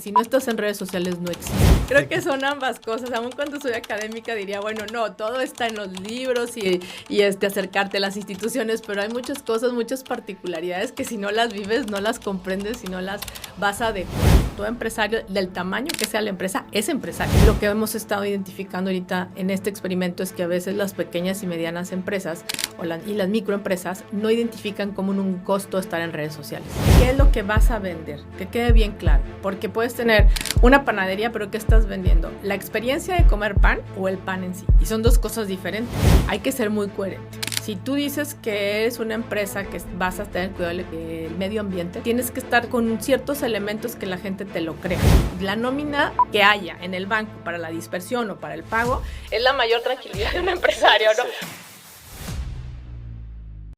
Si no estás en redes sociales, no existe. Creo que son ambas cosas. Aún cuando soy académica diría, bueno, no, todo está en los libros y acercarte a las instituciones, pero hay muchas cosas, muchas particularidades que si no las vives, no las comprendes, si no las vas a adecuar. Todo empresario, del tamaño que sea la empresa, es empresario. Lo que hemos estado identificando ahorita en este experimento es que a veces las pequeñas y medianas empresas y las microempresas no identifican como un costo estar en redes sociales. ¿Qué es lo que vas a vender? Que quede bien claro, porque puedes tener una panadería, pero ¿qué estás vendiendo? ¿La experiencia de comer pan o el pan en sí? Y son dos cosas diferentes. Hay que ser muy coherente. Si tú dices que eres una empresa que vas a tener cuidado del medio ambiente, tienes que estar con ciertos elementos que la gente te lo crea. La nómina que haya en el banco para la dispersión o para el pago es la mayor tranquilidad de un empresario, ¿no?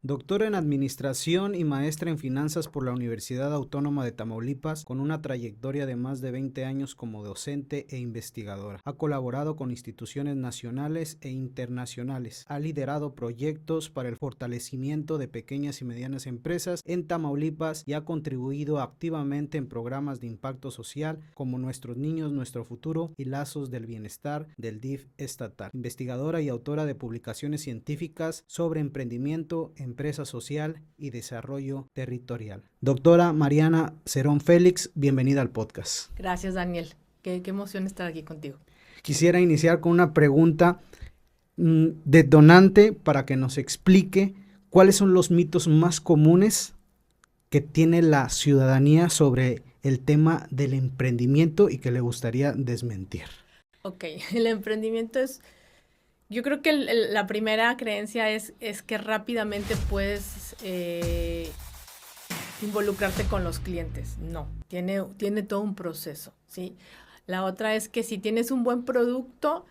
Doctora en Administración y maestra en Finanzas por la Universidad Autónoma de Tamaulipas, con una trayectoria de más de 20 años como docente e investigadora. Ha colaborado con instituciones nacionales e internacionales. Ha liderado proyectos para el fortalecimiento de pequeñas y medianas empresas en Tamaulipas y ha contribuido activamente en programas de impacto social como Nuestros Niños, Nuestro Futuro y Lazos del Bienestar del DIF estatal. Investigadora y autora de publicaciones científicas sobre emprendimiento, empresa social y desarrollo territorial. Doctora Mariana Cerón Félix, bienvenida al podcast. Gracias, Daniel. Qué emoción estar aquí contigo. Quisiera iniciar con una pregunta detonante para que nos explique cuáles son los mitos más comunes que tiene la ciudadanía sobre el tema del emprendimiento y que le gustaría desmentir. Ok, el emprendimiento es... Yo creo que la primera creencia es que rápidamente puedes involucrarte con los clientes. No, tiene todo un proceso, ¿sí? La otra es que si tienes un buen producto,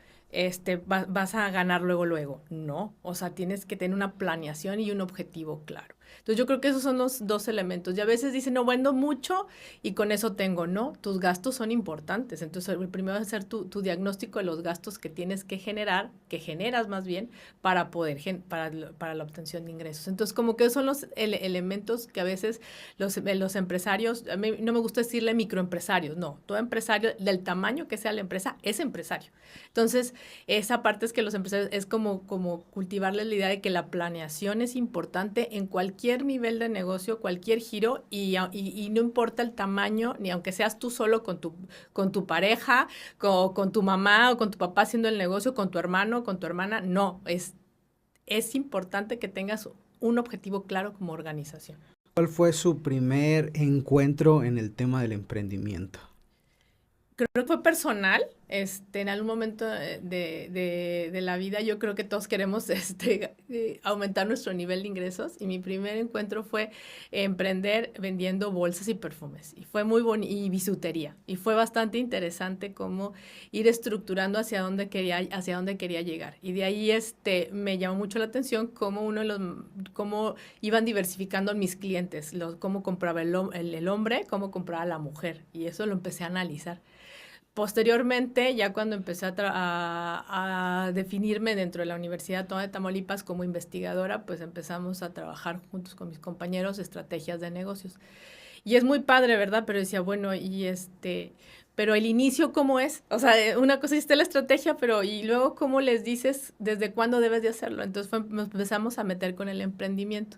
vas a ganar luego. No, o sea, tienes que tener una planeación y un objetivo claro. Entonces yo creo que esos son los dos elementos. Y a veces dicen, no, vendo mucho y con eso tengo. No, tus gastos son importantes. Entonces el primero es hacer tu diagnóstico de los gastos que tienes que generar, que generas más bien, para para la obtención de ingresos. Entonces como que esos son los elementos que a veces los empresarios, a mí no me gusta decirle microempresarios, no, todo empresario del tamaño que sea la empresa es empresario. Entonces esa parte es que los empresarios es como cultivarles la idea de que la planeación es importante en cualquier nivel de negocio, cualquier giro y no importa el tamaño, ni aunque seas tú solo con tu pareja, con tu mamá o con tu papá haciendo el negocio, con tu hermano, con tu hermana, no, es importante que tengas un objetivo claro como organización. ¿Cuál fue su primer encuentro en el tema del emprendimiento? Creo que fue personal, en algún momento de la vida yo creo que todos queremos aumentar nuestro nivel de ingresos y mi primer encuentro fue emprender vendiendo bolsas y perfumes y fue muy bonito y bisutería y fue bastante interesante cómo ir estructurando hacia dónde quería llegar y de ahí me llamó mucho la atención cómo iban diversificando mis clientes, cómo compraba el hombre, cómo compraba la mujer y eso lo empecé a analizar. Posteriormente, ya cuando empecé a definirme dentro de la Universidad Autónoma de Tamaulipas como investigadora, pues empezamos a trabajar juntos con mis compañeros estrategias de negocios. Y es muy padre, ¿verdad? Pero decía, bueno, pero el inicio, ¿cómo es? O sea, una cosa es la estrategia, pero y luego, ¿cómo les dices desde cuándo debes de hacerlo? Entonces nos empezamos a meter con el emprendimiento.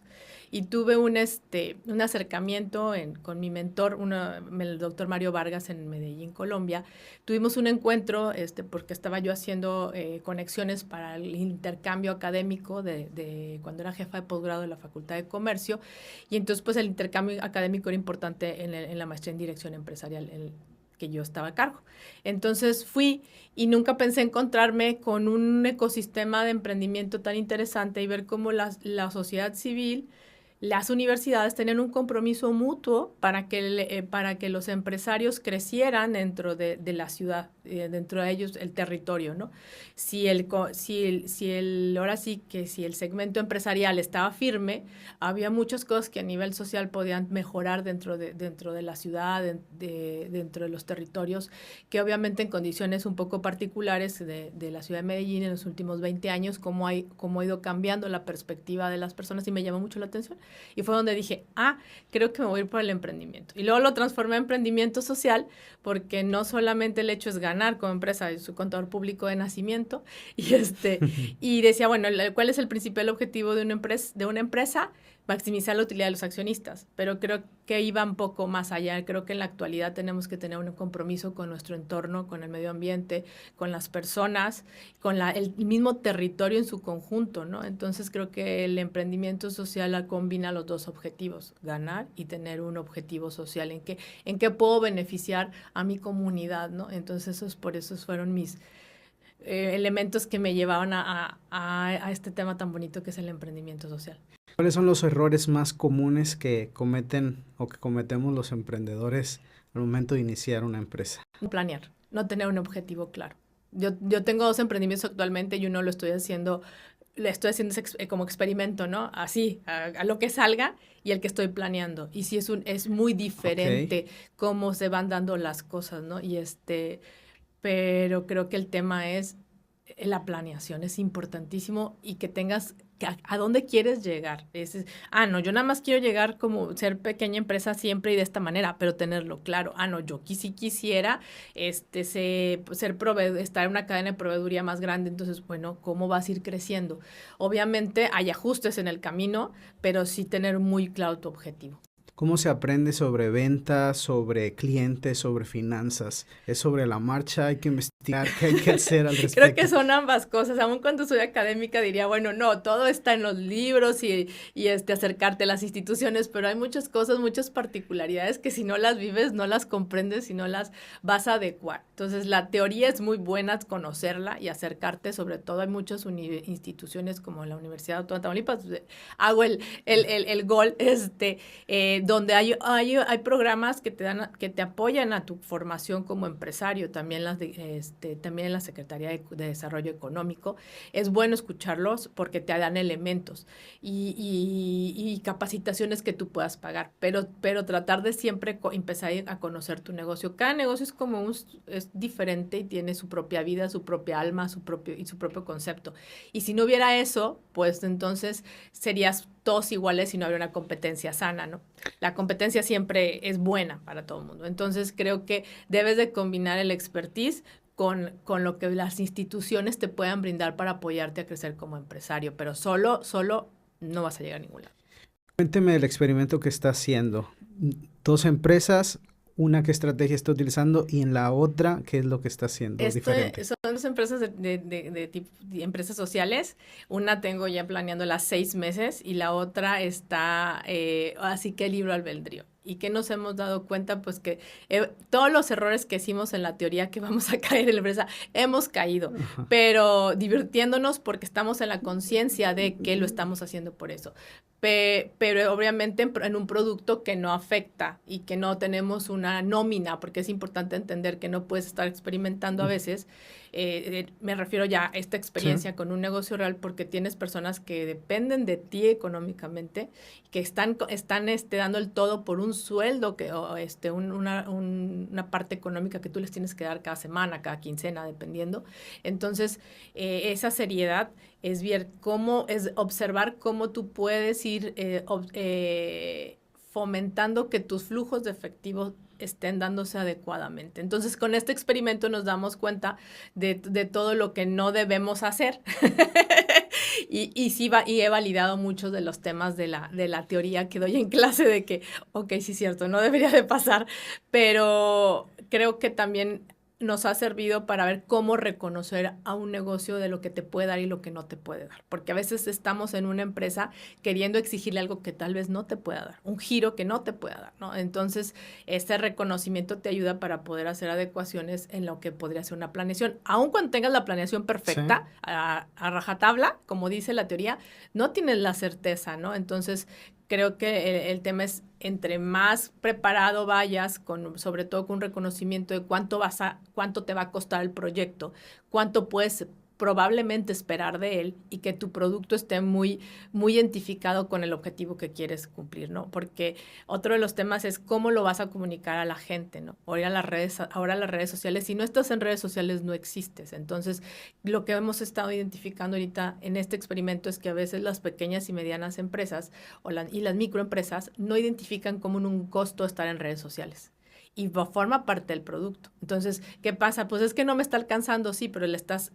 Y tuve un acercamiento con mi mentor, el doctor Mario Vargas en Medellín, Colombia. Tuvimos un encuentro porque estaba yo haciendo conexiones para el intercambio académico de cuando era jefa de posgrado de la Facultad de Comercio. Y entonces, pues, el intercambio académico era importante en la maestría en dirección empresarial, que yo estaba a cargo. Entonces fui y nunca pensé encontrarme con un ecosistema de emprendimiento tan interesante y ver cómo la sociedad civil, las universidades tenían un compromiso mutuo para que los empresarios crecieran dentro de la ciudad, dentro de ellos el territorio, ¿no? Si el segmento empresarial estaba firme, había muchas cosas que a nivel social podían mejorar dentro de la ciudad, dentro de los territorios, que obviamente en condiciones un poco particulares de la ciudad de Medellín en los últimos 20 años, cómo ha ido cambiando la perspectiva de las personas y me llamó mucho la atención. Y fue donde dije, creo que me voy a ir por el emprendimiento. Y luego lo transformé en emprendimiento social, porque no solamente el hecho es ganar como empresa, yo soy contador público de nacimiento, y decía, bueno, ¿cuál es el principal objetivo de una empresa? Maximizar la utilidad de los accionistas, pero creo que iba un poco más allá. Creo que en la actualidad tenemos que tener un compromiso con nuestro entorno, con el medio ambiente, con las personas, con el mismo territorio en su conjunto, ¿no? Entonces creo que el emprendimiento social combina los dos objetivos, ganar y tener un objetivo social en qué puedo beneficiar a mi comunidad, ¿no? Entonces por eso fueron mis elementos que me llevaban a este tema tan bonito que es el emprendimiento social. ¿Cuáles son los errores más comunes que cometen o que cometemos los emprendedores al momento de iniciar una empresa? Planear, no tener un objetivo claro. Yo tengo 2 emprendimientos actualmente y uno le estoy haciendo como experimento, ¿no? Así, a lo que salga, y el que estoy planeando. Y sí es muy diferente cómo se van dando las cosas, ¿no? Pero creo que el tema es la planeación, es importantísimo, y que tengas a dónde quieres llegar. No, yo nada más quiero llegar como ser pequeña empresa siempre y de esta manera, pero tenerlo claro. No, yo sí quisiera ser proveedor, estar en una cadena de proveeduría más grande. Entonces, bueno, ¿cómo vas a ir creciendo? Obviamente hay ajustes en el camino, pero sí tener muy claro tu objetivo. ¿Cómo se aprende sobre ventas, sobre clientes, sobre finanzas? ¿Es sobre la marcha? ¿Hay que investigar? ¿Qué hay que hacer al respecto? Creo que son ambas cosas. Aún cuando soy académica diría, bueno, no, todo está en los libros y acercarte a las instituciones, pero hay muchas cosas, muchas particularidades que si no las vives, no las comprendes y no las vas a adecuar. Entonces, la teoría es muy buena, conocerla y acercarte. Sobre todo hay muchas instituciones como la Universidad Autónoma de Tamaulipas. Hago el gol, donde hay programas que te apoyan a tu formación como empresario, también también en la Secretaría de Desarrollo Económico. Es bueno escucharlos porque te dan elementos y capacitaciones que tú puedas pagar, pero tratar de siempre empezar a conocer tu negocio. Cada negocio es diferente y tiene su propia vida, su propia alma, su propio concepto. Y si no hubiera eso, pues entonces serías todos iguales y no habría una competencia sana, ¿no? La competencia siempre es buena para todo el mundo. Entonces creo que debes de combinar el expertise con lo que las instituciones te puedan brindar para apoyarte a crecer como empresario, pero solo no vas a llegar a ningún lado. Cuénteme el experimento que está haciendo. 2 empresas, una qué estrategia está utilizando y en la otra qué es lo que está haciendo diferente. Son 2 empresas de empresas sociales. Una tengo ya planeándola 6 meses y la otra está así que libre albedrío. ¿Y qué nos hemos dado cuenta? Pues que todos los errores que hicimos en la teoría que vamos a caer en la empresa, hemos caído, pero divirtiéndonos porque estamos en la conciencia de que lo estamos haciendo por eso. Pero obviamente en un producto que no afecta y que no tenemos una nómina, porque es importante entender que no puedes estar experimentando a veces. Me refiero ya a esta experiencia con un negocio real, porque tienes personas que dependen de ti económicamente, que están dando el todo por un sueldo una parte económica que tú les tienes que dar cada semana, cada quincena, dependiendo. Entonces, esa seriedad es observar cómo tú puedes ir fomentando que tus flujos de efectivo estén dándose adecuadamente. Entonces, con este experimento nos damos cuenta de todo lo que no debemos hacer. y he validado muchos de los temas de la teoría que doy en clase de que, sí es cierto, no debería de pasar, pero creo que también nos ha servido para ver cómo reconocer a un negocio de lo que te puede dar y lo que no te puede dar. Porque a veces estamos en una empresa queriendo exigirle algo que tal vez no te pueda dar, un giro que no te pueda dar, ¿no? Entonces, este reconocimiento te ayuda para poder hacer adecuaciones en lo que podría ser una planeación. Aun cuando tengas la planeación perfecta, sí, a rajatabla, como dice la teoría, no tienes la certeza, ¿no? Entonces, creo que el tema es, entre más preparado vayas, sobre todo con un reconocimiento de cuánto te va a costar el proyecto, cuánto puedes probablemente esperar de él y que tu producto esté muy, muy identificado con el objetivo que quieres cumplir, ¿no? Porque otro de los temas es cómo lo vas a comunicar a la gente, ¿no? Ahora las redes sociales, si no estás en redes sociales no existes. Entonces, lo que hemos estado identificando ahorita en este experimento es que a veces las pequeñas y medianas empresas y las microempresas no identifican como un costo estar en redes sociales. Y forma parte del producto. Entonces, ¿qué pasa? Pues es que no me está alcanzando, sí, pero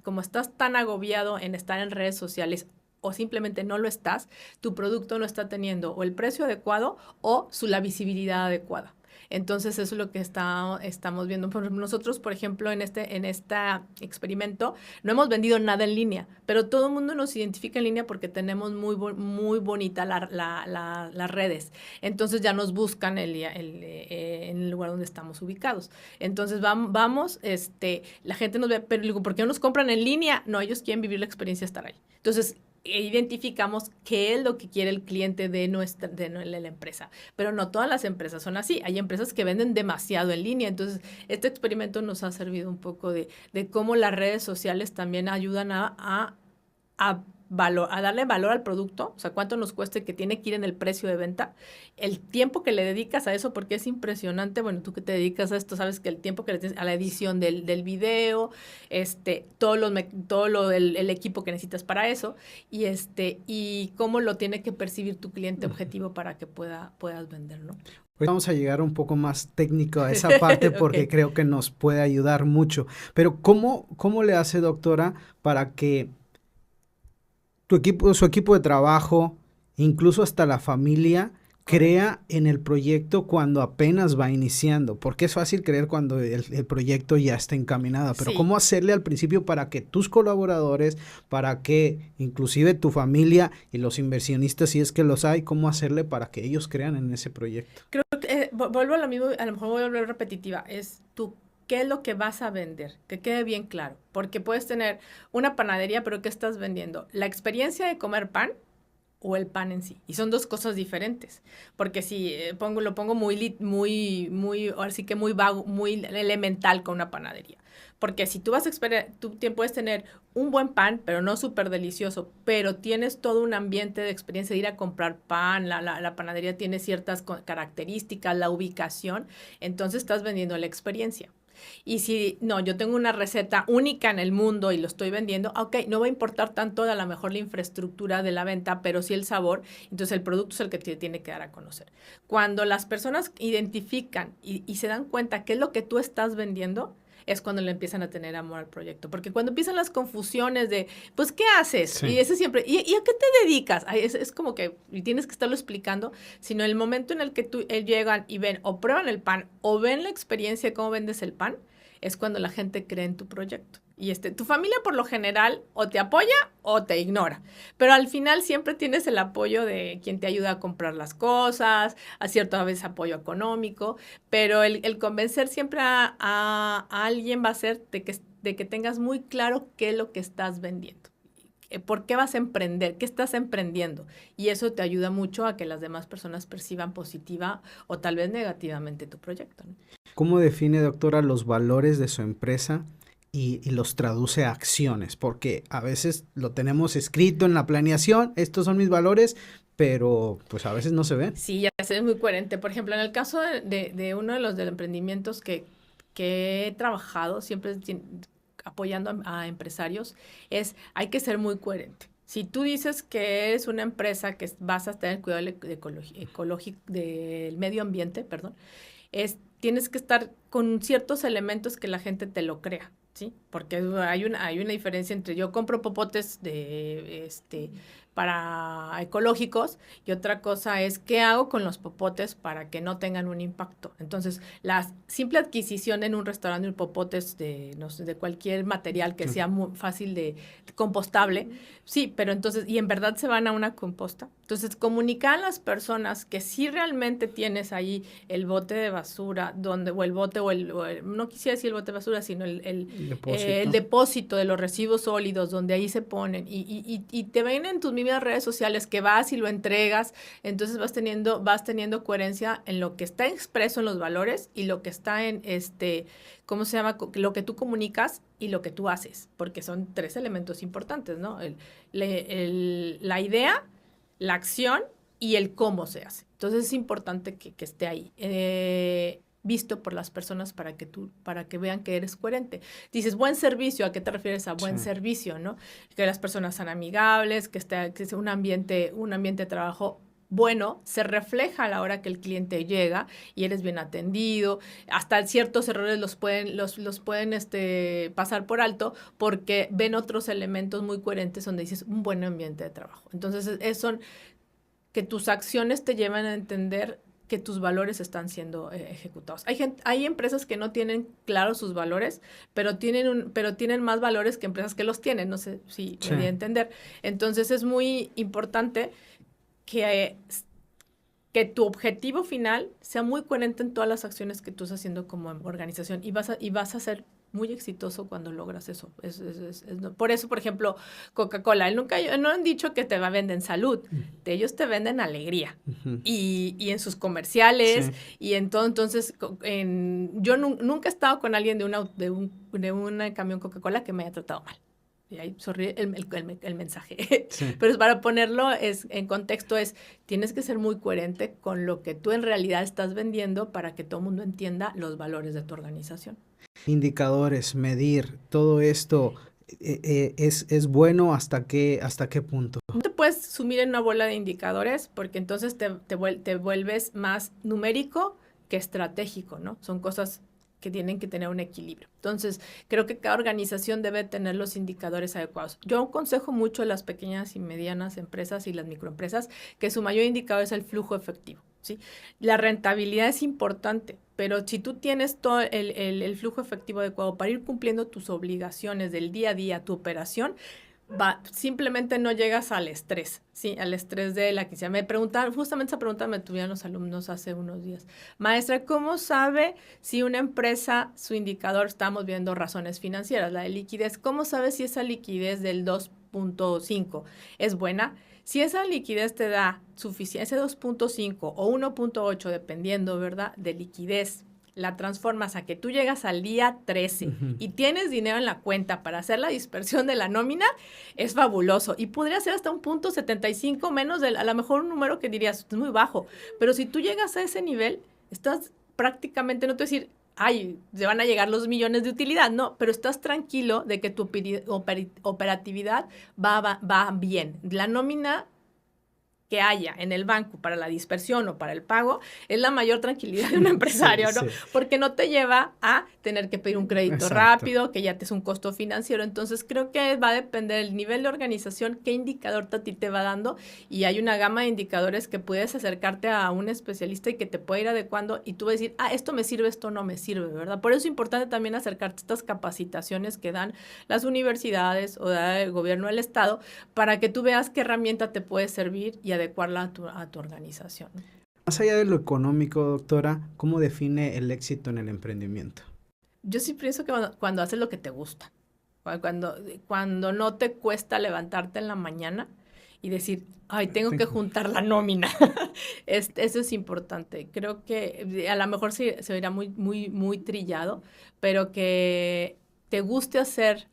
como estás tan agobiado en estar en redes sociales o simplemente no lo estás, tu producto no está teniendo o el precio adecuado o la visibilidad adecuada. Entonces, eso es lo que estamos viendo. Nosotros, por ejemplo, en este experimento, no hemos vendido nada en línea, pero todo el mundo nos identifica en línea porque tenemos muy bonita las redes. Entonces, ya nos buscan en el lugar donde estamos ubicados. Entonces, vamos, la gente nos ve, pero digo, ¿por qué no nos compran en línea? No, ellos quieren vivir la experiencia de estar ahí. Entonces, identificamos qué es lo que quiere el cliente de la empresa. Pero no todas las empresas son así. Hay empresas que venden demasiado en línea. Entonces, este experimento nos ha servido un poco de cómo las redes sociales también ayudan a darle valor al producto, o sea, cuánto nos cuesta, que tiene que ir en el precio de venta, el tiempo que le dedicas a eso, porque es impresionante. Bueno, tú que te dedicas a esto, sabes que el tiempo que le tienes a la edición del video, el equipo que necesitas para eso, y cómo lo tiene que percibir tu cliente objetivo para que puedas vender, ¿no? Pues vamos a llegar un poco más técnico a esa parte porque Okay. creo que nos puede ayudar mucho. Pero ¿cómo le hace, doctora, para que su equipo de trabajo, incluso hasta la familia, crea en el proyecto cuando apenas va iniciando? Porque es fácil creer cuando el proyecto ya está encaminado, pero Sí. ¿cómo hacerle al principio para que tus colaboradores, para que inclusive tu familia y los inversionistas, si es que los hay, cómo hacerle para que ellos crean en ese proyecto? Creo que vuelvo a lo mismo, a lo mejor voy a volver repetitiva, es tú. ¿Qué es lo que vas a vender? Que quede bien claro, porque puedes tener una panadería, pero ¿qué estás vendiendo? ¿La experiencia de comer pan o el pan en sí? Y son dos cosas diferentes, porque si lo pongo ahora sí que muy vago, muy elemental con una panadería. Porque si tú puedes tener un buen pan, pero no súper delicioso, pero tienes todo un ambiente de experiencia de ir a comprar pan, la panadería tiene ciertas características, la ubicación, entonces estás vendiendo la experiencia. Y si, no, yo tengo una receta única en el mundo y lo estoy vendiendo, ok, no va a importar tanto a lo mejor la infraestructura de la venta, pero sí el sabor, entonces el producto es el que te tiene que dar a conocer. Cuando las personas identifican y se dan cuenta qué es lo que tú estás vendiendo, es cuando le empiezan a tener amor al proyecto. Porque cuando empiezan las confusiones de, pues, ¿qué haces? Sí. Y ese siempre, ¿y a qué te dedicas? Ay, es como que y tienes que estarlo explicando, sino el momento en el que llegan y ven o prueban el pan o ven la experiencia de cómo vendes el pan, es cuando la gente cree en tu proyecto. Y tu familia por lo general o te apoya o te ignora, pero al final siempre tienes el apoyo de quien te ayuda a comprar las cosas, a cierta vez apoyo económico, pero el convencer siempre a alguien va a ser de que tengas muy claro qué es lo que estás vendiendo. ¿Por qué vas a emprender? ¿Qué estás emprendiendo? Y eso te ayuda mucho a que las demás personas perciban positiva o tal vez negativamente tu proyecto, ¿no? ¿Cómo define, doctora, los valores de su empresa y los traduce a acciones? Porque a veces lo tenemos escrito en la planeación, estos son mis valores, pero pues a veces no se ven. Sí, ya sé, es muy coherente. Por ejemplo, en el caso de uno de los emprendimientos que he trabajado, siempre apoyando a empresarios, hay que ser muy coherente. Si tú dices que es una empresa que vas a tener cuidado del medio ambiente, perdón, tienes que estar con ciertos elementos que la gente te lo crea, ¿sí? Porque hay una diferencia entre yo compro popotes para ecológicos y otra cosa es qué hago con los popotes para que no tengan un impacto. Entonces, la simple adquisición en un restaurante de popotes no sé, de cualquier material que sea muy fácil de compostable, sí, pero entonces, ¿y en verdad se van a una composta? Entonces, comunicar a las personas que sí realmente tienes ahí el bote de basura, o el bote, no quisiera decir el bote de basura, sino el depósito de los residuos sólidos, donde ahí se ponen, y te ven en tus mismas redes sociales que vas y lo entregas, entonces vas teniendo coherencia en lo que está expreso en los valores y lo que está en ¿cómo se llama? Lo que tú comunicas y lo que tú haces, porque son 3 elementos importantes, ¿no? La idea, la acción y el cómo se hace. Entonces es importante que esté ahí, visto por las personas para que vean que eres coherente. Dices, buen servicio, ¿a qué te refieres a buen servicio, no? Que las personas sean amigables, que sea un ambiente de trabajo bueno, se refleja a la hora que el cliente llega y eres bien atendido. Hasta ciertos errores los pueden pasar por alto porque ven otros elementos muy coherentes donde dices un buen ambiente de trabajo. Entonces, son que tus acciones te llevan a entender que tus valores están siendo ejecutados. Hay empresas que no tienen claros sus valores, pero tienen más valores que empresas que los tienen. No sé si me voy a entender. Entonces, es muy importante que tu objetivo final sea muy coherente en todas las acciones que tú estás haciendo como organización y vas a ser muy exitoso cuando logras eso. Por eso, por ejemplo, Coca-Cola, no han dicho que te venden salud, ellos te venden alegría. Y en sus comerciales, y en todo. Entonces, yo nunca he estado con alguien de un camión Coca-Cola que me haya tratado mal. Y ahí, sorry, el mensaje. Pero para ponerlo en contexto tienes que ser muy coherente con lo que tú en realidad estás vendiendo para que todo el mundo entienda los valores de tu organización. Indicadores, medir, todo esto es bueno ¿hasta qué punto? No te puedes sumir en una bola de indicadores porque entonces te vuelves más numérico que estratégico, ¿no? Son cosas que tienen que tener un equilibrio. Entonces, creo que cada organización debe tener los indicadores adecuados. Yo aconsejo mucho a las pequeñas y medianas empresas y las microempresas que su mayor indicador es el flujo efectivo, ¿sí? La rentabilidad es importante, pero si tú tienes todo el flujo efectivo adecuado para ir cumpliendo tus obligaciones del día a día, tu operación, simplemente no llegas al estrés, ¿sí? Al estrés de la quincena. Me preguntaron, justamente esa pregunta me tuvieron los alumnos hace unos días. Maestra, ¿cómo sabe si una empresa, su indicador, estamos viendo razones financieras, la de liquidez, cómo sabe si esa liquidez del 2.5 es buena? Si esa liquidez te da suficiente, ese 2.5 o 1.8, dependiendo, ¿verdad?, de liquidez, la transformas a que tú llegas al día 13 y tienes dinero en la cuenta para hacer la dispersión de la nómina, es fabuloso. Y podría ser hasta un 0.75 menos a lo mejor un número que dirías, es muy bajo. Pero si tú llegas a ese nivel, estás prácticamente, no te voy a decir, ay, se van a llegar los millones de utilidad, no, pero estás tranquilo de que tu operatividad va bien. La nómina que haya en el banco para la dispersión o para el pago es la mayor tranquilidad de un empresario, ¿no? Porque no te lleva a tener que pedir un crédito rápido, que ya te es un costo financiero. Entonces, creo que va a depender del nivel de organización, qué indicador a ti te va dando, y hay una gama de indicadores que puedes acercarte a un especialista y que te puede ir adecuando y tú vas a decir, esto me sirve, esto no me sirve, ¿verdad? Por eso es importante también acercarte a estas capacitaciones que dan las universidades o da el gobierno del estado para que tú veas qué herramienta te puede servir y adecuarla a tu organización. Más allá de lo económico, doctora, ¿cómo define el éxito en el emprendimiento? Yo sí pienso que cuando haces lo que te gusta, cuando no te cuesta levantarte en la mañana y decir, tengo que juntar la nómina. Eso es importante. Creo que a lo mejor se oirá muy, muy, muy trillado, pero que te guste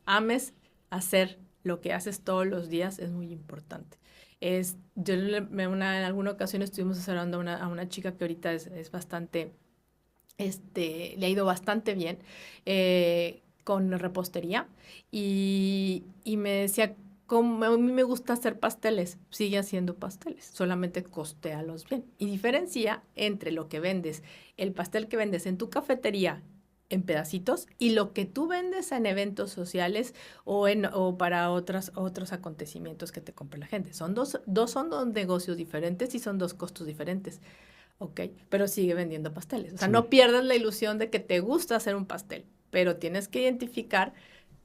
ames hacer lo que haces todos los días es muy importante. En alguna ocasión estuvimos asesorando a una chica que ahorita es bastante, le ha ido bastante bien con repostería y me decía, como a mí me gusta hacer pasteles, sigue haciendo pasteles, solamente costéalos bien. Y diferencia entre lo que vendes, el pastel que vendes en tu cafetería en pedacitos y lo que tú vendes en eventos sociales o para otros acontecimientos que te compra la gente. Son dos negocios diferentes y son dos costos diferentes. Ok, pero sigue vendiendo pasteles. O sea, no pierdas la ilusión de que te gusta hacer un pastel, pero tienes que identificar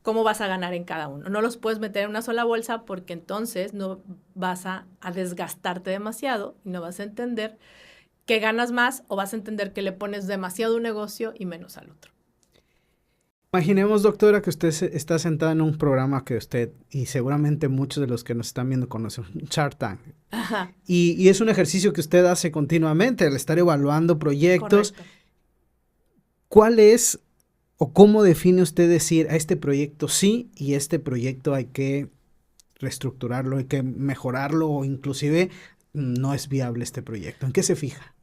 cómo vas a ganar en cada uno. No los puedes meter en una sola bolsa porque entonces no vas a desgastarte demasiado y no vas a entender que ganas más o vas a entender que le pones demasiado a un negocio y menos al otro. Imaginemos, doctora, que usted está sentada en un programa que usted y seguramente muchos de los que nos están viendo conocen, Shark Tank. Ajá. Y es un ejercicio que usted hace continuamente, al estar evaluando proyectos. Correcto. ¿Cuál es o cómo define usted decir a este proyecto sí y este proyecto hay que reestructurarlo, hay que mejorarlo o inclusive no es viable este proyecto? ¿En qué se fija?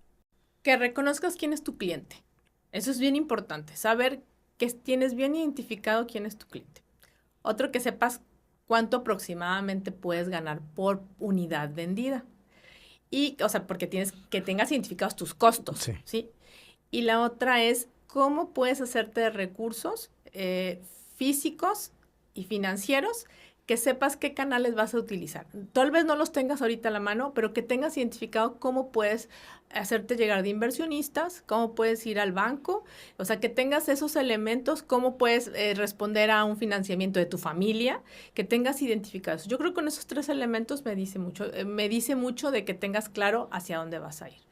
Que reconozcas quién es tu cliente. Eso es bien importante, saber que tienes bien identificado quién es tu cliente. Otro, que sepas cuánto aproximadamente puedes ganar por unidad vendida. Y, o sea, porque tienes que tengas identificados tus costos, Sí. ¿sí? Y la otra es cómo puedes hacerte de recursos físicos y financieros, que sepas qué canales vas a utilizar. Tal vez no los tengas ahorita a la mano, pero que tengas identificado cómo puedes hacerte llegar de inversionistas, cómo puedes ir al banco, o sea, que tengas esos elementos, cómo puedes responder a un financiamiento de tu familia, que tengas identificados. Yo creo que con esos 3 elementos me dice mucho de que tengas claro hacia dónde vas a ir.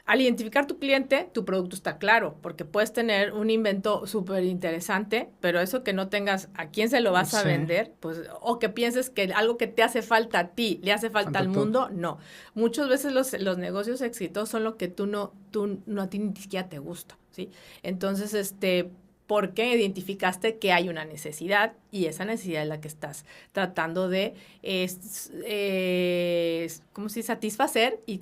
Al identificar tu cliente, tu producto está claro, porque puedes tener un invento súper interesante, pero eso que no tengas a quién se lo vas a vender, pues, o que pienses que algo que te hace falta a ti, le hace falta al mundo, no. Muchas veces los negocios exitosos son lo que tú no a ti ni siquiera te gusta, ¿sí? Entonces, porque identificaste que hay una necesidad y esa necesidad es la que estás tratando de satisfacer y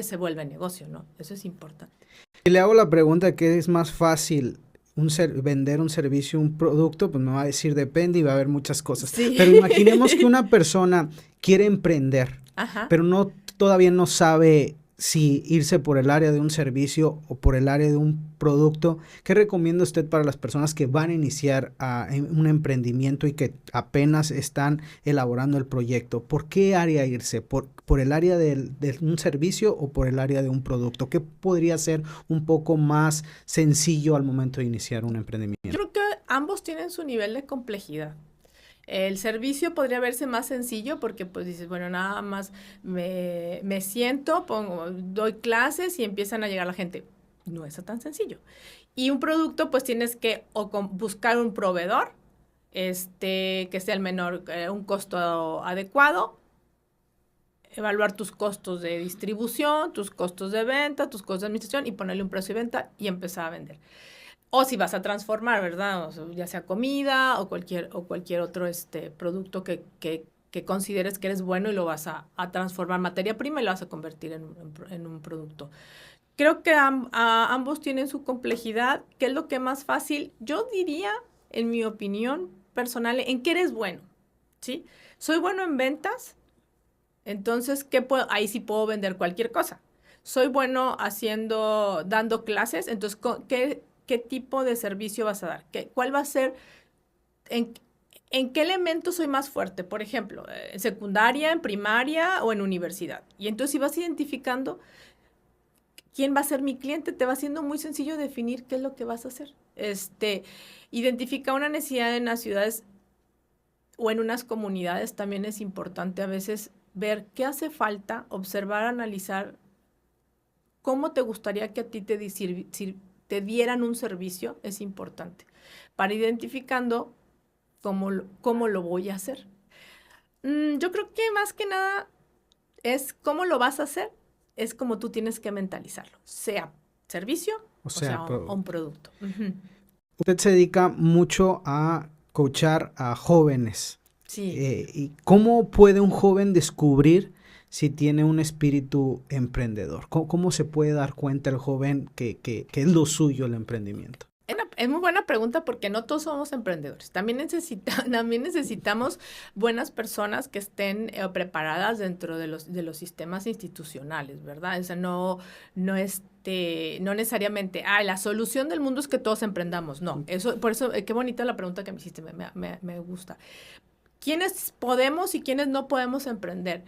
se vuelve negocio, ¿no? Eso es importante. Y le hago la pregunta, ¿qué es más fácil? Vender un servicio, un producto, pues me va a decir depende y va a haber muchas cosas. Sí. Pero imaginemos que una persona quiere emprender, Ajá. pero todavía no sabe si irse por el área de un servicio o por el área de un producto. ¿Qué recomienda usted para las personas que van a iniciar un emprendimiento y que apenas están elaborando el proyecto? ¿Por qué área irse? ¿Por el área de un servicio o por el área de un producto? ¿Qué podría ser un poco más sencillo al momento de iniciar un emprendimiento? Yo creo que ambos tienen su nivel de complejidad. El servicio podría verse más sencillo porque pues dices, bueno, nada más me siento, doy clases y empiezan a llegar la gente. No es tan sencillo. Y un producto pues tienes que buscar un proveedor que sea el menor, un costo adecuado, evaluar tus costos de distribución, tus costos de venta, tus costos de administración y ponerle un precio de venta y empezar a vender. O si vas a transformar, ¿verdad? O sea, ya sea comida o cualquier otro producto que consideres que eres bueno y lo vas a transformar en materia prima y lo vas a convertir en un producto. Creo que ambos tienen su complejidad. ¿Qué es lo que es más fácil? Yo diría, en mi opinión personal, ¿en qué eres bueno? ¿Sí? Soy bueno en ventas, entonces, ahí sí puedo vender cualquier cosa. Soy bueno dando clases, entonces, ¿qué tipo de servicio vas a dar? ¿Cuál va a ser? ¿En qué elemento soy más fuerte? Por ejemplo, en secundaria, en primaria o en universidad. Y entonces, si vas identificando quién va a ser mi cliente, te va siendo muy sencillo definir qué es lo que vas a hacer. Identifica una necesidad en las ciudades o en unas comunidades también es importante a veces ver qué hace falta, observar, analizar cómo te gustaría que a ti te dieran un servicio, es importante, para identificando cómo lo voy a hacer. Yo creo que más que nada es cómo lo vas a hacer, es como tú tienes que mentalizarlo, sea servicio o sea un producto. Uh-huh. Usted se dedica mucho a coachar a jóvenes. Sí. ¿Y cómo puede un joven descubrir si tiene un espíritu emprendedor? ¿Cómo se puede dar cuenta el joven que es lo suyo el emprendimiento? Es muy buena pregunta porque no todos somos emprendedores. También necesitamos buenas personas que estén preparadas dentro de los sistemas institucionales, ¿verdad? O sea, no necesariamente, la solución del mundo es que todos emprendamos. No, por eso, qué bonita la pregunta que me hiciste, me gusta. ¿Quiénes podemos y quiénes no podemos emprender?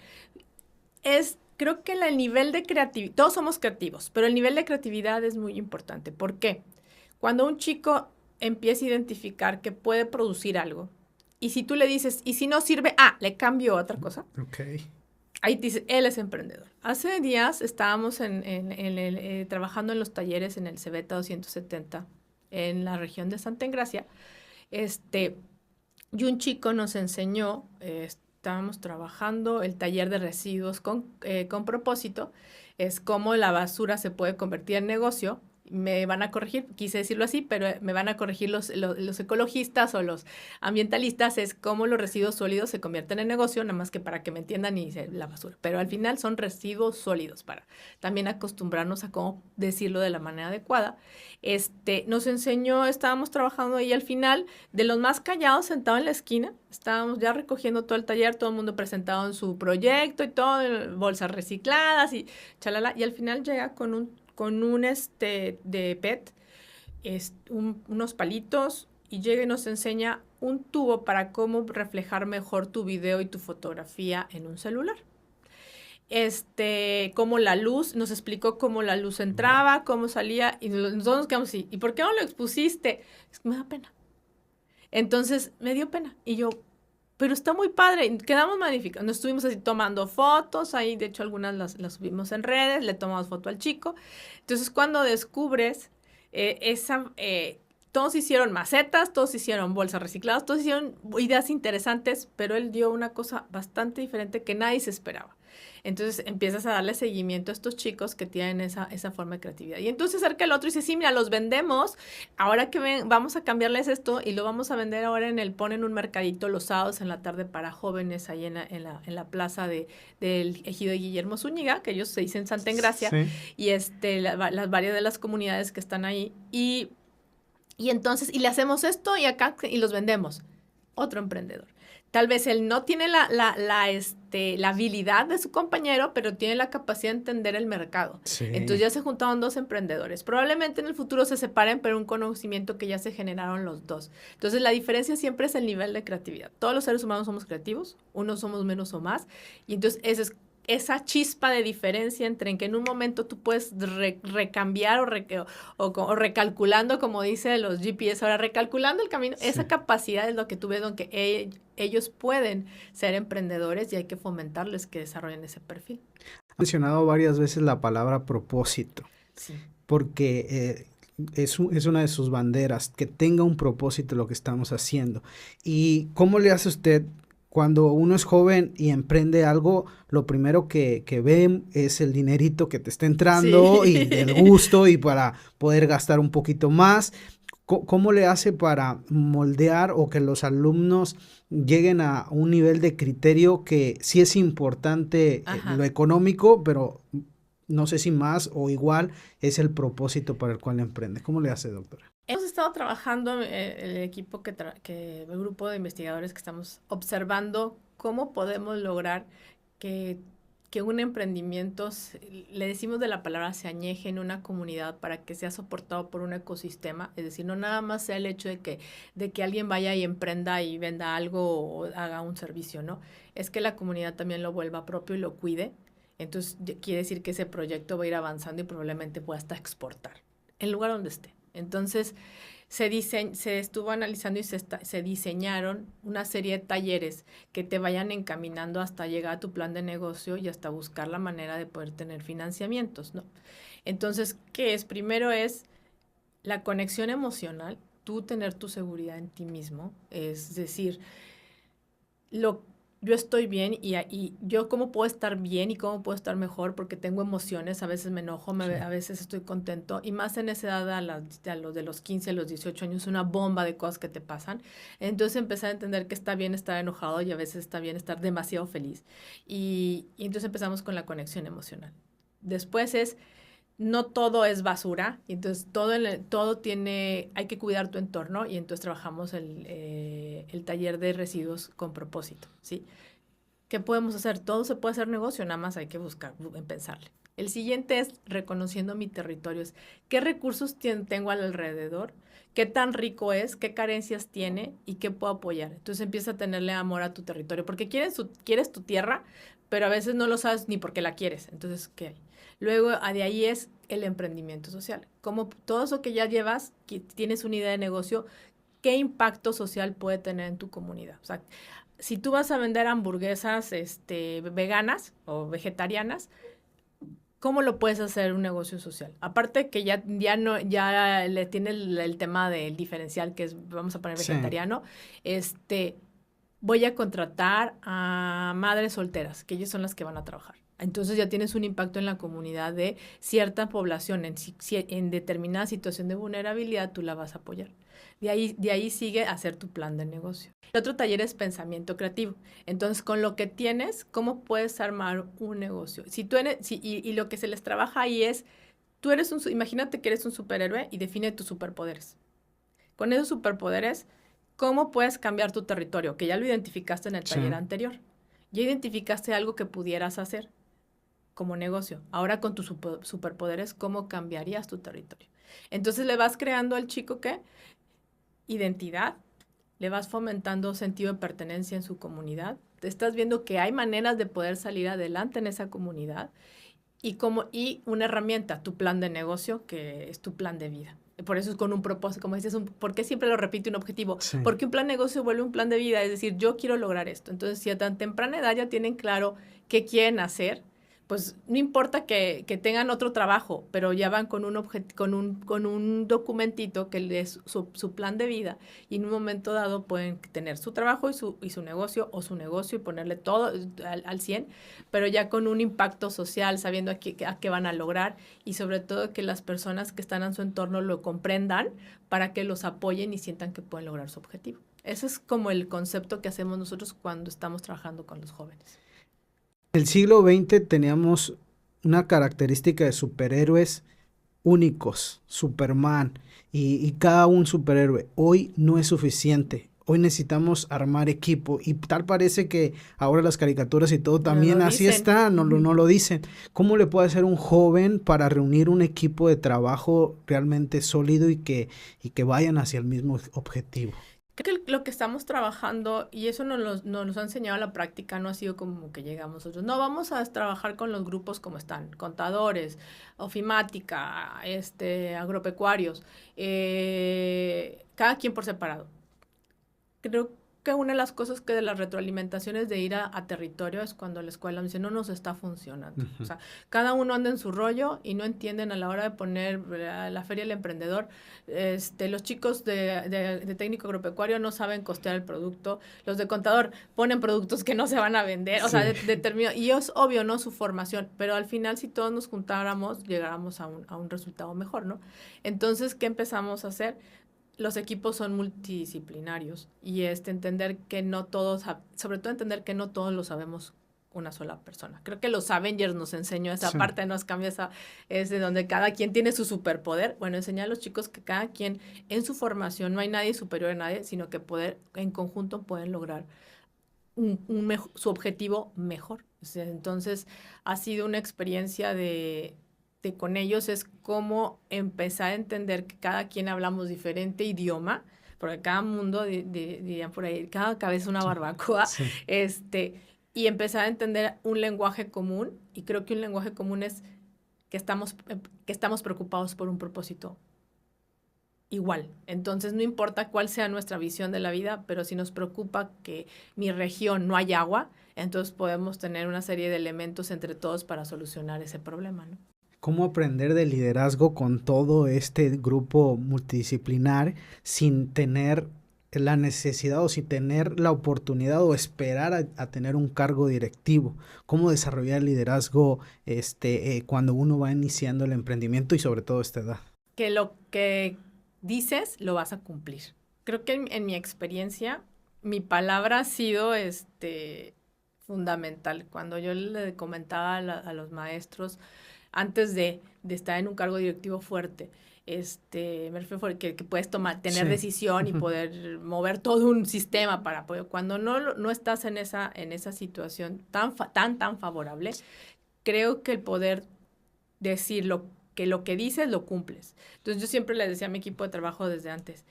Creo que el nivel de creatividad, todos somos creativos, pero el nivel de creatividad es muy importante. ¿Por qué? Cuando un chico empieza a identificar que puede producir algo. Y si tú le dices, y si no sirve, le cambio a otra cosa. Ok. Ahí te dice, él es emprendedor. Hace días estábamos trabajando en los talleres en el Cebeta 270, en la región de Santa Engracia, y un chico nos enseñó, estábamos trabajando el taller de residuos con propósito, es cómo la basura se puede convertir en negocio. Me van a corregir, quise decirlo así, pero me van a corregir los ecologistas o los ambientalistas, es cómo los residuos sólidos se convierten en negocio, nada más que para que me entiendan y la basura. Pero al final son residuos sólidos, para también acostumbrarnos a cómo decirlo de la manera adecuada. Nos enseñó, estábamos trabajando ahí al final, de los más callados, sentado en la esquina, estábamos ya recogiendo todo el taller, todo el mundo presentado en su proyecto y todo, bolsas recicladas y chalala, y al final llega con un de PET, unos palitos, y llega y nos enseña un tubo para cómo reflejar mejor tu video y tu fotografía en un celular. Cómo la luz, nos explicó cómo la luz entraba, cómo salía, y nosotros nos quedamos así, ¿y por qué no lo expusiste? Es que me da pena. Entonces, me dio pena, y yo, pero está muy padre, quedamos magníficos, nos estuvimos así tomando fotos, ahí de hecho algunas las subimos en redes, le tomamos foto al chico. Entonces cuando descubres todos hicieron macetas, todos hicieron bolsas recicladas, todos hicieron ideas interesantes, pero él dio una cosa bastante diferente que nadie se esperaba. Entonces empiezas a darle seguimiento a estos chicos que tienen esa forma de creatividad. Y entonces se acerca el otro y dice, sí, mira, los vendemos, ahora que vamos a cambiarles esto y lo vamos a vender ahora ponen un mercadito los sábados en la tarde para jóvenes ahí en la plaza del ejido de Guillermo Zúñiga, que ellos se dicen Santa Engracia, sí. Y las varias de las comunidades que están ahí. Y entonces, y le hacemos esto y acá, y los vendemos. Otro emprendedor. Tal vez él no tiene la habilidad de su compañero, pero tiene la capacidad de entender el mercado. Sí. Entonces ya se juntaron dos emprendedores. Probablemente en el futuro se separen, pero un conocimiento que ya se generaron los dos. Entonces la diferencia siempre es el nivel de creatividad. Todos los seres humanos somos creativos, unos somos menos o más, y entonces esa chispa de diferencia entre en que en un momento tú puedes recambiar o recalculando, como dice los GPS, ahora recalculando el camino, sí. Esa capacidad es lo que tú ves, donde ellos pueden ser emprendedores y hay que fomentarles que desarrollen ese perfil. Ha mencionado varias veces la palabra propósito, sí. Porque es una de sus banderas, que tenga un propósito lo que estamos haciendo. ¿Y cómo le hace usted? Cuando uno es joven y emprende algo, lo primero que ven es el dinerito que te está entrando, sí. Y el gusto y para poder gastar un poquito más. ¿Cómo le hace para moldear o que los alumnos lleguen a un nivel de criterio que sí es importante lo económico, pero no sé si más o igual es el propósito para el cual emprende? ¿Cómo le hace, doctora? Hemos estado trabajando, el equipo el grupo de investigadores que estamos observando cómo podemos lograr que un emprendimiento, le decimos de la palabra, se añeje en una comunidad para que sea soportado por un ecosistema, es decir, no nada más sea el hecho de que alguien vaya y emprenda y venda algo o haga un servicio, ¿no? Es que la comunidad también lo vuelva propio y lo cuide. Entonces quiere decir que ese proyecto va a ir avanzando y probablemente pueda hasta exportar, en el lugar donde esté. Entonces, se estuvo analizando y se diseñaron una serie de talleres que te vayan encaminando hasta llegar a tu plan de negocio y hasta buscar la manera de poder tener financiamientos, ¿no? Entonces, ¿qué es? Primero es la conexión emocional, tú tener tu seguridad en ti mismo, es decir, yo estoy bien y yo cómo puedo estar bien y cómo puedo estar mejor porque tengo emociones, a veces me enojo, sí. A veces estoy contento, y más en esa edad, a los de los 15, a los 18 años, una bomba de cosas que te pasan. Entonces empezar a entender que está bien estar enojado y a veces está bien estar demasiado feliz. Y entonces empezamos con la conexión emocional. Después no todo es basura, entonces hay que cuidar tu entorno, y entonces trabajamos el taller de residuos con propósito, ¿sí? ¿Qué podemos hacer? Todo se puede hacer negocio, nada más hay que buscar, pensarle. El siguiente es reconociendo mi territorio, qué recursos tengo alrededor, qué tan rico es, qué carencias tiene y qué puedo apoyar. Entonces empieza a tenerle amor a tu territorio, porque quieres tu tierra, pero a veces no lo sabes ni por qué la quieres. Entonces, ¿qué hay? Luego, de ahí es el emprendimiento social. Como todo eso que ya llevas, que tienes una idea de negocio, ¿qué impacto social puede tener en tu comunidad? O sea, si tú vas a vender hamburguesas veganas o vegetarianas, ¿cómo lo puedes hacer un negocio social? Aparte que ya le tiene el tema del diferencial, que es, vamos a poner Sí. vegetariano, voy a contratar a madres solteras, que ellas son las que van a trabajar. Entonces ya tienes un impacto en la comunidad de cierta población, en determinada situación de vulnerabilidad, tú la vas a apoyar. De ahí sigue hacer tu plan de negocio. El otro taller es pensamiento creativo. Entonces, con lo que tienes, ¿cómo puedes armar un negocio? Y lo que se les trabaja ahí es, imagínate que eres un superhéroe y define tus superpoderes. Con esos superpoderes, ¿cómo puedes cambiar tu territorio? Que ya lo identificaste en el taller anterior. Ya identificaste algo que pudieras hacer como negocio. Ahora con tus superpoderes, ¿cómo cambiarías tu territorio? Entonces le vas creando al chico, ¿qué? Identidad, le vas fomentando sentido de pertenencia en su comunidad, te estás viendo que hay maneras de poder salir adelante en esa comunidad y una herramienta, tu plan de negocio, que es tu plan de vida. Por eso es con un propósito, como dices, ¿por qué siempre lo repito, un objetivo? Sí. Porque un plan de negocio vuelve un plan de vida, es decir, yo quiero lograr esto. Entonces, si a tan temprana edad ya tienen claro qué quieren hacer, pues no importa que tengan otro trabajo, pero ya van con un documentito que es su plan de vida, y en un momento dado pueden tener su trabajo y su negocio, o su negocio y ponerle todo al 100, pero ya con un impacto social, sabiendo a qué van a lograr, y sobre todo que las personas que están en su entorno lo comprendan para que los apoyen y sientan que pueden lograr su objetivo. Ese es como el concepto que hacemos nosotros cuando estamos trabajando con los jóvenes. En el siglo XX teníamos una característica de superhéroes únicos, Superman y cada un superhéroe. Hoy no es suficiente. Hoy necesitamos armar equipo y tal parece que ahora las caricaturas y todo también así está, no lo dicen. ¿Cómo le puede hacer un joven para reunir un equipo de trabajo realmente sólido y que vayan hacia el mismo objetivo? Creo que lo que estamos trabajando, y eso nos ha enseñado la práctica, no ha sido como que llegamos nosotros. No, vamos a trabajar con los grupos como están, contadores, ofimática, agropecuarios, cada quien por separado. Creo que una de las cosas que de las retroalimentaciones de ir a territorio es cuando la escuela me dice, no nos está funcionando. O sea, cada uno anda en su rollo y no entienden a la hora de poner la feria del emprendedor. Los chicos de técnico agropecuario no saben costear el producto. Los de contador ponen productos que no se van a vender. O sea, y es obvio, ¿no? Su formación. Pero al final, si todos nos juntáramos, llegáramos a un resultado mejor, ¿no? Entonces, ¿qué empezamos a hacer? Los equipos son multidisciplinarios y entender que no todos, sobre todo entender que no todos lo sabemos una sola persona. Creo que los Avengers nos enseñó esa parte, nos cambia es de donde cada quien tiene su superpoder. Bueno, enseñar a los chicos que cada quien en su formación, no hay nadie superior a nadie, sino que en conjunto pueden lograr su objetivo mejor. O sea, entonces, ha sido una experiencia con ellos, es como empezar a entender que cada quien hablamos diferente idioma, porque cada mundo, dirían por ahí, cada cabeza una barbacoa, y empezar a entender un lenguaje común, y creo que un lenguaje común es que estamos preocupados por un propósito igual. Entonces, no importa cuál sea nuestra visión de la vida, pero si nos preocupa que mi región no hay agua, entonces podemos tener una serie de elementos entre todos para solucionar ese problema, ¿no? ¿Cómo aprender de liderazgo con todo este grupo multidisciplinar sin tener la necesidad o sin tener la oportunidad o esperar a tener un cargo directivo? ¿Cómo desarrollar liderazgo cuando uno va iniciando el emprendimiento y sobre todo a esta edad? Que lo que dices lo vas a cumplir. Creo que en mi experiencia, mi palabra ha sido fundamental. Cuando yo le comentaba a los maestros, antes de estar en un cargo directivo fuerte, me refiero que puedes tener decisión y poder mover todo un sistema para apoyo. Cuando no estás en esa situación tan favorable, creo que el poder decir lo que dices lo cumples. Entonces yo siempre le decía a mi equipo de trabajo desde antes,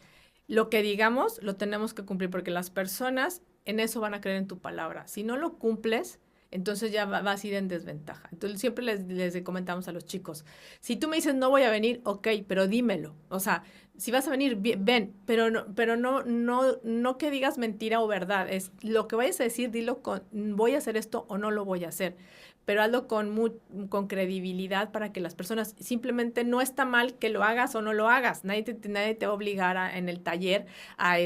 lo que digamos lo tenemos que cumplir porque las personas en eso van a creer en tu palabra. Si no lo cumples, entonces ya vas a ir en desventaja. Entonces siempre les comentamos a los chicos, si tú me dices no voy a venir, ok, pero dímelo. O sea, si vas a venir, ven, pero no que digas mentira o verdad. Es lo que vayas a decir, dilo con voy a hacer esto o no lo voy a hacer. Pero hazlo con credibilidad para que las personas, simplemente no está mal que lo hagas o no lo hagas. Nadie te va a obligar en el taller a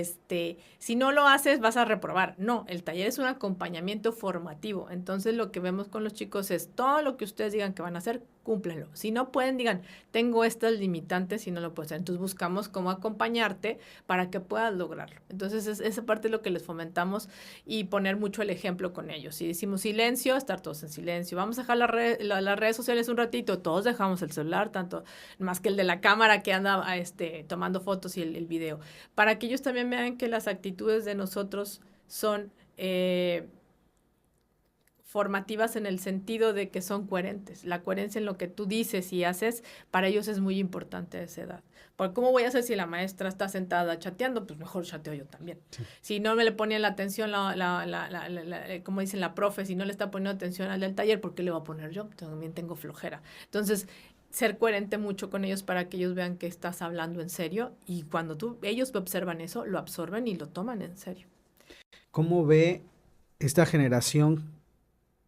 si no lo haces vas a reprobar. No, el taller es un acompañamiento formativo. Entonces lo que vemos con los chicos es todo lo que ustedes digan que van a hacer, cúmplenlo. Si no pueden, digan, tengo estas limitantes y no lo puedo hacer. Entonces buscamos cómo acompañarte para que puedas lograrlo. Entonces esa parte es lo que les fomentamos y poner mucho el ejemplo con ellos. Si decimos silencio, estar todos en silencio. Vamos a dejar las redes sociales un ratito, todos dejamos el celular, tanto más que el de la cámara que anda tomando fotos y el video, para que ellos también vean que las actitudes de nosotros son formativas en el sentido de que son coherentes. La coherencia en lo que tú dices y haces, para ellos es muy importante a esa edad. Porque ¿cómo voy a hacer si la maestra está sentada chateando? Pues mejor chateo yo también. Sí. Si no me le ponía la atención, como dicen la profe, si no le está poniendo atención al del taller, ¿por qué le voy a poner yo? También tengo flojera. Entonces, ser coherente mucho con ellos para que ellos vean que estás hablando en serio y cuando ellos observan eso, lo absorben y lo toman en serio. ¿Cómo ve esta generación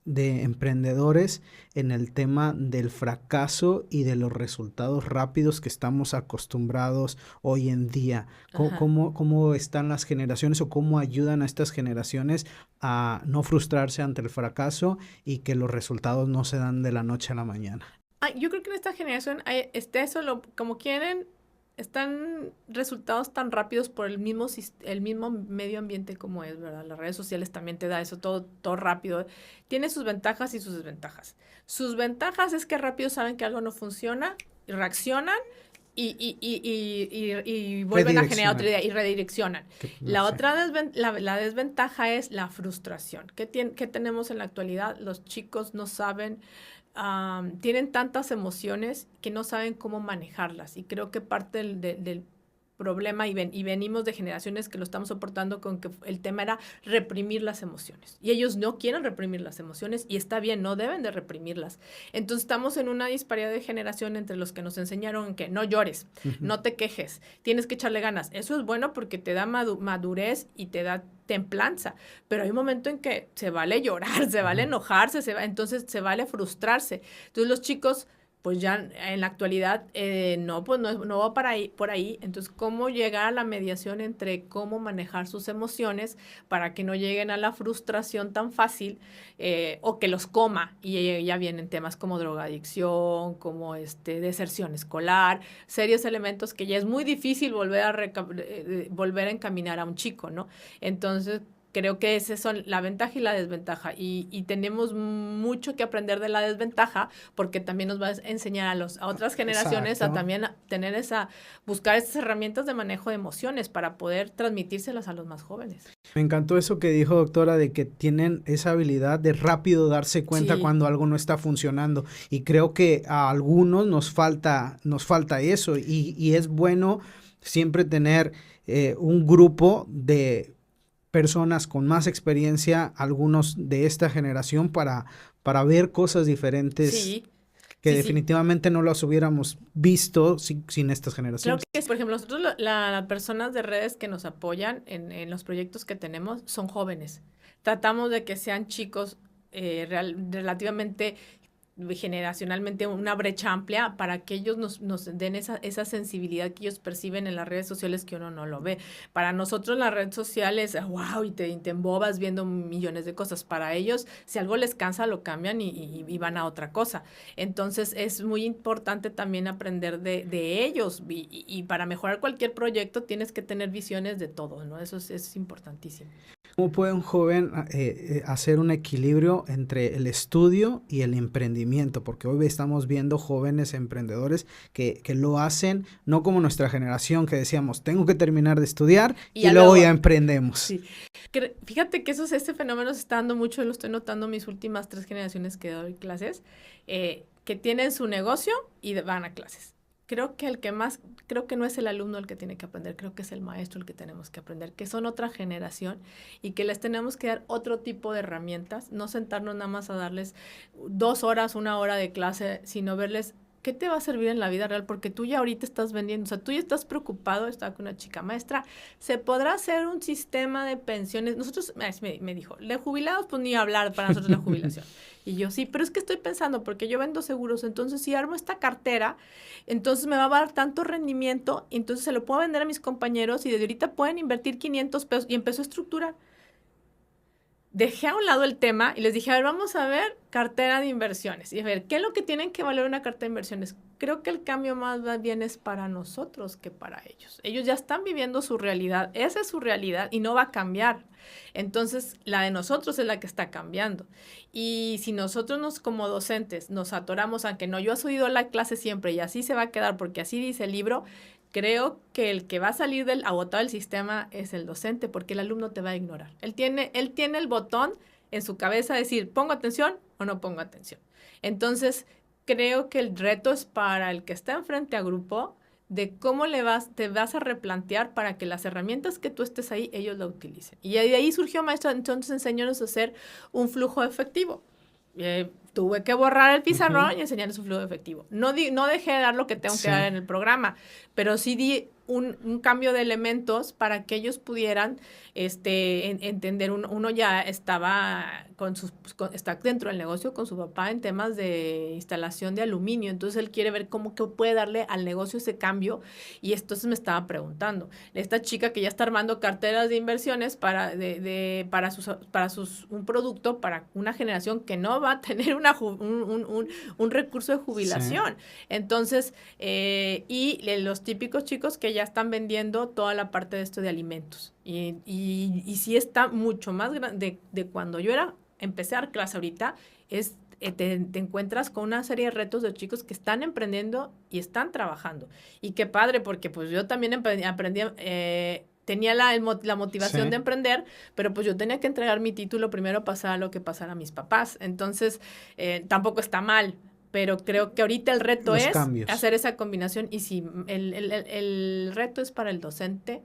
de emprendedores en el tema del fracaso y de los resultados rápidos que estamos acostumbrados hoy en día? ¿Cómo están las generaciones o cómo ayudan a estas generaciones a no frustrarse ante el fracaso y que los resultados no se dan de la noche a la mañana? Yo creo que en esta generación como quieren, están resultados tan rápidos por el mismo medio ambiente como es, ¿verdad? Las redes sociales también te da eso todo rápido. Tiene sus ventajas y sus desventajas. Sus ventajas es que rápido saben que algo no funciona, reaccionan y vuelven a generar otra idea y redireccionan. La desventaja es la frustración. ¿Qué tenemos en la actualidad? Los chicos no saben... tienen tantas emociones que no saben cómo manejarlas y creo que parte del problema y venimos de generaciones que lo estamos soportando con que el tema era reprimir las emociones y ellos no quieren reprimir las emociones y está bien, no deben de reprimirlas. Entonces estamos en una disparidad de generación entre los que nos enseñaron que no llores, no te quejes, tienes que echarle ganas. Eso es bueno porque te da madurez y te da templanza, pero hay un momento en que se vale llorar, se vale enojarse, entonces se vale frustrarse. Entonces los chicos pues ya en la actualidad no va por ahí. Entonces, ¿cómo llegar a la mediación entre cómo manejar sus emociones para que no lleguen a la frustración tan fácil o que los coma? Y ya vienen temas como drogadicción, como deserción escolar, serios elementos que ya es muy difícil volver a encaminar a un chico, ¿no? Entonces, creo que esas son la ventaja y la desventaja y tenemos mucho que aprender de la desventaja porque también nos va a enseñar a otras generaciones a también buscar esas herramientas de manejo de emociones para poder transmitírselas a los más jóvenes. Me encantó eso que dijo, doctora, de que tienen esa habilidad de rápido darse cuenta cuando algo no está funcionando y creo que a algunos nos falta eso y es bueno siempre tener un grupo de personas con más experiencia, algunos de esta generación, para ver cosas diferentes que definitivamente no las hubiéramos visto sin estas generaciones. Creo que, por ejemplo, nosotros las personas de redes que nos apoyan en los proyectos que tenemos son jóvenes. Tratamos de que sean chicos relativamente generacionalmente una brecha amplia para que ellos nos den esa sensibilidad que ellos perciben en las redes sociales que uno no lo ve. Para nosotros las redes sociales, wow, y te embobas viendo millones de cosas. Para ellos, si algo les cansa, lo cambian y van a otra cosa. Entonces, es muy importante también aprender de ellos y para mejorar cualquier proyecto tienes que tener visiones de todo, ¿no? Eso es importantísimo. ¿Cómo puede un joven hacer un equilibrio entre el estudio y el emprendimiento? Porque hoy estamos viendo jóvenes emprendedores que lo hacen, no como nuestra generación que decíamos, tengo que terminar de estudiar y luego ya emprendemos. Sí. Fíjate que este fenómeno se está dando mucho, lo estoy notando en mis últimas 3 generaciones que doy clases, que tienen su negocio y van a clases. creo que no es el alumno el que tiene que aprender, creo que es el maestro el que tenemos que aprender, que son otra generación y que les tenemos que dar otro tipo de herramientas, no sentarnos nada más a darles 2 horas, 1 hora de clase, sino verles qué te va a servir en la vida real, porque tú ya ahorita estás vendiendo, o sea, tú ya estás preocupado, estaba con una chica maestra, ¿se podrá hacer un sistema de pensiones? Nosotros, me dijo, de jubilados, pues ni hablar para nosotros la jubilación. Y yo, sí, pero es que estoy pensando, porque yo vendo seguros, entonces si armo esta cartera, entonces me va a dar tanto rendimiento, entonces se lo puedo vender a mis compañeros y desde ahorita pueden invertir 500 pesos y empezó a estructurar. Dejé a un lado el tema y les dije, a ver, vamos a ver cartera de inversiones y a ver, ¿qué es lo que tienen que valer una cartera de inversiones? Creo que el cambio más bien es para nosotros que para ellos. Ellos ya están viviendo su realidad, esa es su realidad y no va a cambiar. Entonces, la de nosotros es la que está cambiando. Y si nosotros como docentes nos atoramos a que no, yo he subido la clase siempre y así se va a quedar porque así dice el libro, creo que el que va a salir agotado del sistema es el docente, porque el alumno te va a ignorar. Él tiene el botón en su cabeza de decir, ¿pongo atención o no pongo atención? Entonces, creo que el reto es para el que está enfrente a grupo, de cómo te vas a replantear para que las herramientas que tú estés ahí, ellos la utilicen. Y de ahí surgió, maestra, entonces enséñanos a hacer un flujo efectivo. Tuve que borrar el pizarrón y enseñarles un flujo efectivo. No dejé de dar lo que tengo que dar en el programa, pero sí di un cambio de elementos para que ellos pudieran entender. Uno ya estaba está dentro del negocio con su papá en temas de instalación de aluminio, entonces él quiere ver cómo que puede darle al negocio ese cambio y entonces me estaba preguntando, esta chica que ya está armando carteras de inversiones para un producto para una generación que no va a tener un recurso de jubilación. Sí. Entonces, los típicos chicos que ya están vendiendo toda la parte de esto de alimentos. Y sí está mucho más grande de cuando yo empecé a dar clase ahorita, te encuentras con una serie de retos de chicos que están emprendiendo y están trabajando. Y qué padre, porque pues yo también aprendí tenía la motivación de emprender, pero pues yo tenía que entregar mi título primero, pasara lo que pasara a mis papás. Entonces, tampoco está mal, pero creo que ahorita el reto es hacer esa combinación y si el reto es para el docente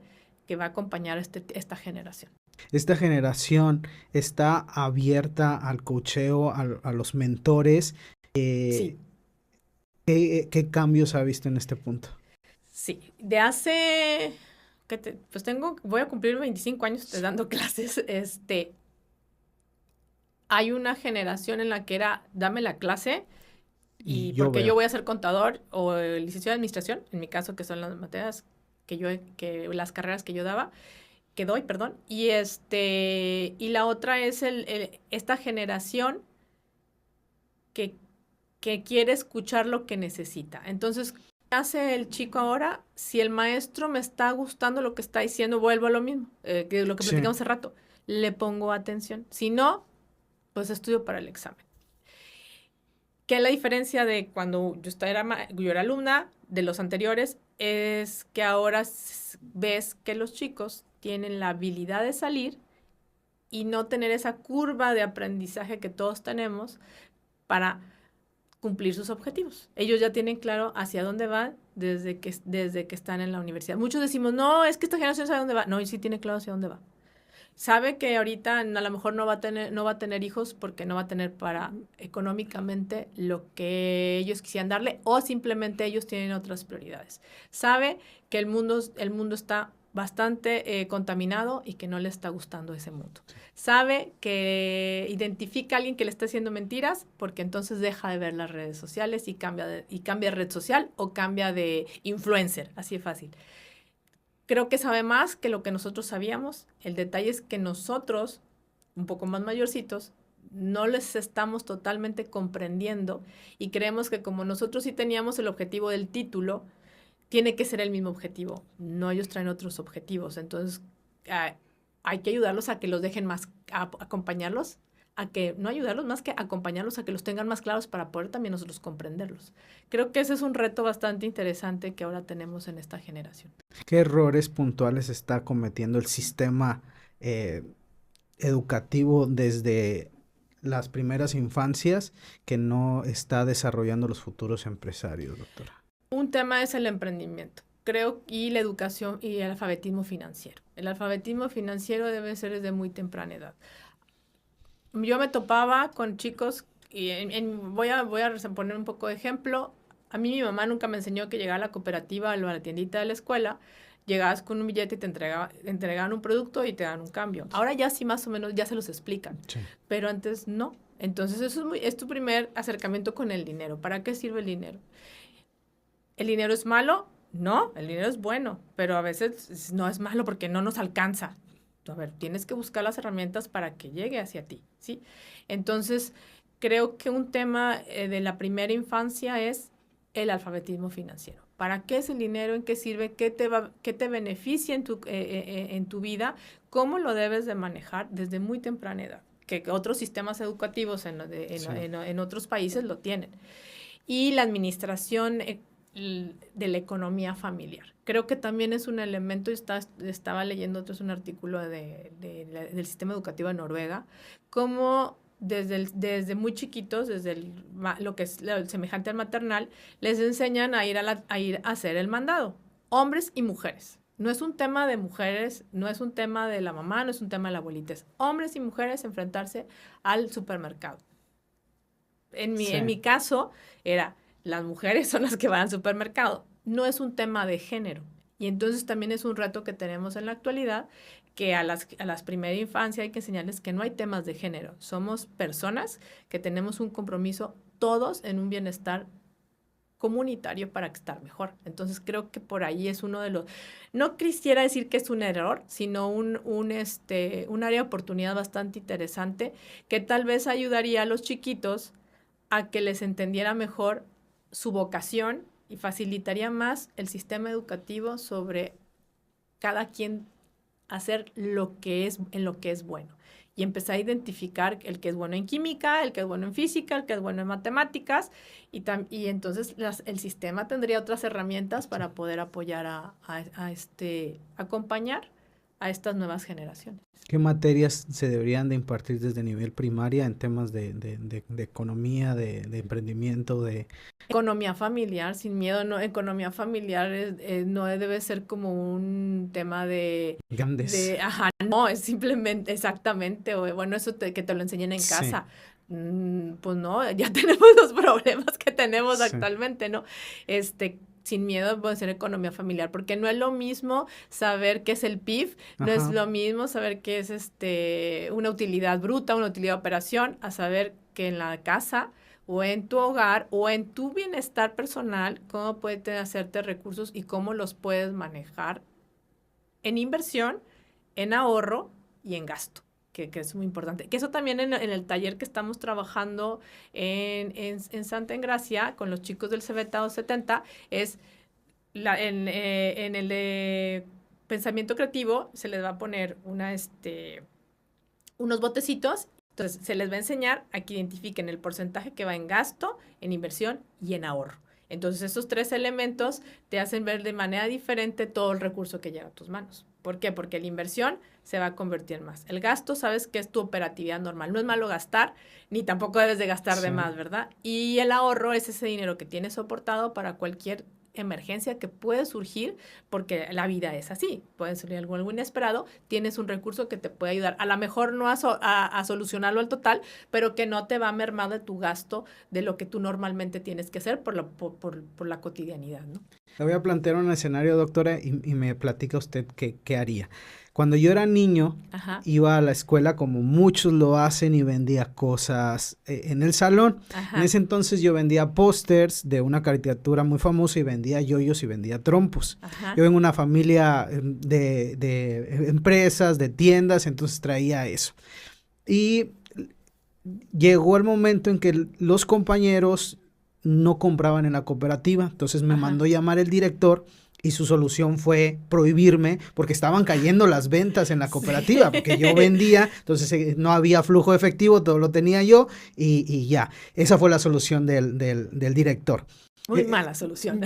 que va a acompañar esta generación. Esta generación está abierta al coacheo, a los mentores. Sí. ¿Qué cambios ha visto en este punto? Sí, de hace... voy a cumplir 25 años dando clases, hay una generación en la que era, dame la clase, y porque yo voy a ser contador o licenciado de administración, en mi caso, que son las materias las carreras que yo doy, perdón, y la otra es esta generación que quiere escuchar lo que necesita. Entonces, ¿qué hace el chico ahora? Si el maestro me está gustando lo que está diciendo, vuelvo a lo mismo, que lo que platicamos hace rato, le pongo atención. Si no, pues estudio para el examen. ¿Qué es la diferencia de cuando yo era alumna de los anteriores? Es que ahora ves que los chicos tienen la habilidad de salir y no tener esa curva de aprendizaje que todos tenemos para cumplir sus objetivos. Ellos ya tienen claro hacia dónde van desde que están en la universidad. Muchos decimos, no, es que esta generación sabe dónde va. No, y sí tiene claro hacia dónde va. Sabe que ahorita a lo mejor no va a tener hijos porque no va a tener para económicamente lo que ellos quisieran darle o simplemente ellos tienen otras prioridades. Sabe que el mundo está bastante contaminado y que no le está gustando ese mundo. Sabe que identifica a alguien que le está haciendo mentiras porque entonces deja de ver las redes sociales y cambia de red social o cambia de influencer, así de fácil. Creo que sabe más que lo que nosotros sabíamos. El detalle es que nosotros, un poco más mayorcitos, no les estamos totalmente comprendiendo y creemos que como nosotros sí teníamos el objetivo del título, tiene que ser el mismo objetivo. No, ellos traen otros objetivos. Entonces, hay que ayudarlos a que los dejen más, acompañarlos, no ayudarlos más que acompañarlos a que los tengan más claros para poder también nosotros comprenderlos. Creo que ese es un reto bastante interesante que ahora tenemos en esta generación. ¿Qué errores puntuales está cometiendo el sistema educativo desde las primeras infancias que no está desarrollando los futuros empresarios, doctora? Un tema es el emprendimiento, creo, y la educación y el alfabetismo financiero. El alfabetismo financiero debe ser desde muy temprana edad. Yo me topaba con chicos, y voy a poner un poco de ejemplo. A mí mi mamá nunca me enseñó que llegaba a la cooperativa o a la tiendita de la escuela, llegabas con un billete y te entregaban un producto y te dan un cambio. Ahora ya sí más o menos ya se los explican, Sí. pero antes no. Entonces eso es tu primer acercamiento con el dinero. ¿Para qué sirve el dinero? ¿El dinero es malo? No, el dinero es bueno, pero a veces no es malo porque no nos alcanza. A ver, tienes que buscar las herramientas para que llegue hacia ti, ¿sí? Entonces, creo que un tema de la primera infancia es el alfabetismo financiero. ¿Para qué es el dinero? ¿En qué sirve? ¿Qué te beneficia en tu vida? ¿Cómo lo debes de manejar desde muy temprana edad? Que otros sistemas educativos en otros países lo tienen. Y la administración de la economía familiar. Creo que también es un elemento, estaba leyendo un artículo del sistema educativo de Noruega, como desde muy chiquitos, lo que es semejante al maternal, les enseñan a ir a hacer el mandado, hombres y mujeres. No es un tema de mujeres, no es un tema de la mamá, no es un tema de la abuelita, es hombres y mujeres enfrentarse al supermercado. En mi caso, era las mujeres son las que van al supermercado. No es un tema de género. Y entonces también es un reto que tenemos en la actualidad, que a las primera infancia hay que enseñarles que no hay temas de género. Somos personas que tenemos un compromiso todos en un bienestar comunitario para estar mejor. Entonces creo que por ahí es uno de los, no quisiera decir que es un error, sino un área de oportunidad bastante interesante que tal vez ayudaría a los chiquitos a que les entendiera mejor su vocación y facilitaría más el sistema educativo sobre cada quien hacer en lo que es bueno. Y empezar a identificar el que es bueno en química, el que es bueno en física, el que es bueno en matemáticas, y entonces el sistema tendría otras herramientas para poder apoyar acompañar a estas nuevas generaciones. ¿Qué materias se deberían de impartir desde nivel primaria en temas de economía, de emprendimiento, de... Economía familiar, sin miedo, no, economía familiar no debe ser como un tema Grandes. ajá, no, es simplemente, exactamente, o bueno, eso que te lo enseñen en casa. Pues no, ya tenemos los problemas que tenemos actualmente, ¿no? Sin miedo puede ser economía familiar, porque no es lo mismo saber qué es el PIB, no es lo mismo saber qué es una utilidad bruta, una utilidad de operación, a saber que en la casa o en tu hogar o en tu bienestar personal, cómo puedes hacerte recursos y cómo los puedes manejar en inversión, en ahorro y en gasto. Que es muy importante. Que eso también en el taller que estamos trabajando en Santa Engracia con los chicos del CBTA 70 es en el de pensamiento creativo se les va a poner unos botecitos. Entonces se les va a enseñar a que identifiquen el porcentaje que va en gasto, en inversión y en ahorro. Entonces esos tres elementos te hacen ver de manera diferente todo el recurso que llega a tus manos. ¿Por qué? Porque la inversión se va a convertir en más. El gasto, sabes que es tu operatividad normal. No es malo gastar, ni tampoco debes de gastar de más, ¿verdad? Y el ahorro es ese dinero que tienes soportado para cualquier emergencia que puede surgir, porque la vida es así. Puede surgir algo inesperado, tienes un recurso que te puede ayudar. A lo mejor no a solucionarlo al total, pero que no te va a mermar de tu gasto de lo que tú normalmente tienes que hacer por la cotidianidad, ¿no? Le voy a plantear un escenario, doctora, y me platica usted qué haría. Cuando yo era niño, iba a la escuela como muchos lo hacen y vendía cosas en el salón. En ese entonces yo vendía pósters de una caricatura muy famosa y vendía yoyos y vendía trompos. Yo vengo de una familia de empresas, de tiendas, entonces traía eso. Y llegó el momento en que los compañeros no compraban en la cooperativa, entonces me mandó llamar el director y su solución fue prohibirme porque estaban cayendo las ventas en la cooperativa, porque yo vendía, entonces no había flujo de efectivo, todo lo tenía yo y ya. Esa fue la solución del director. Muy mala solución.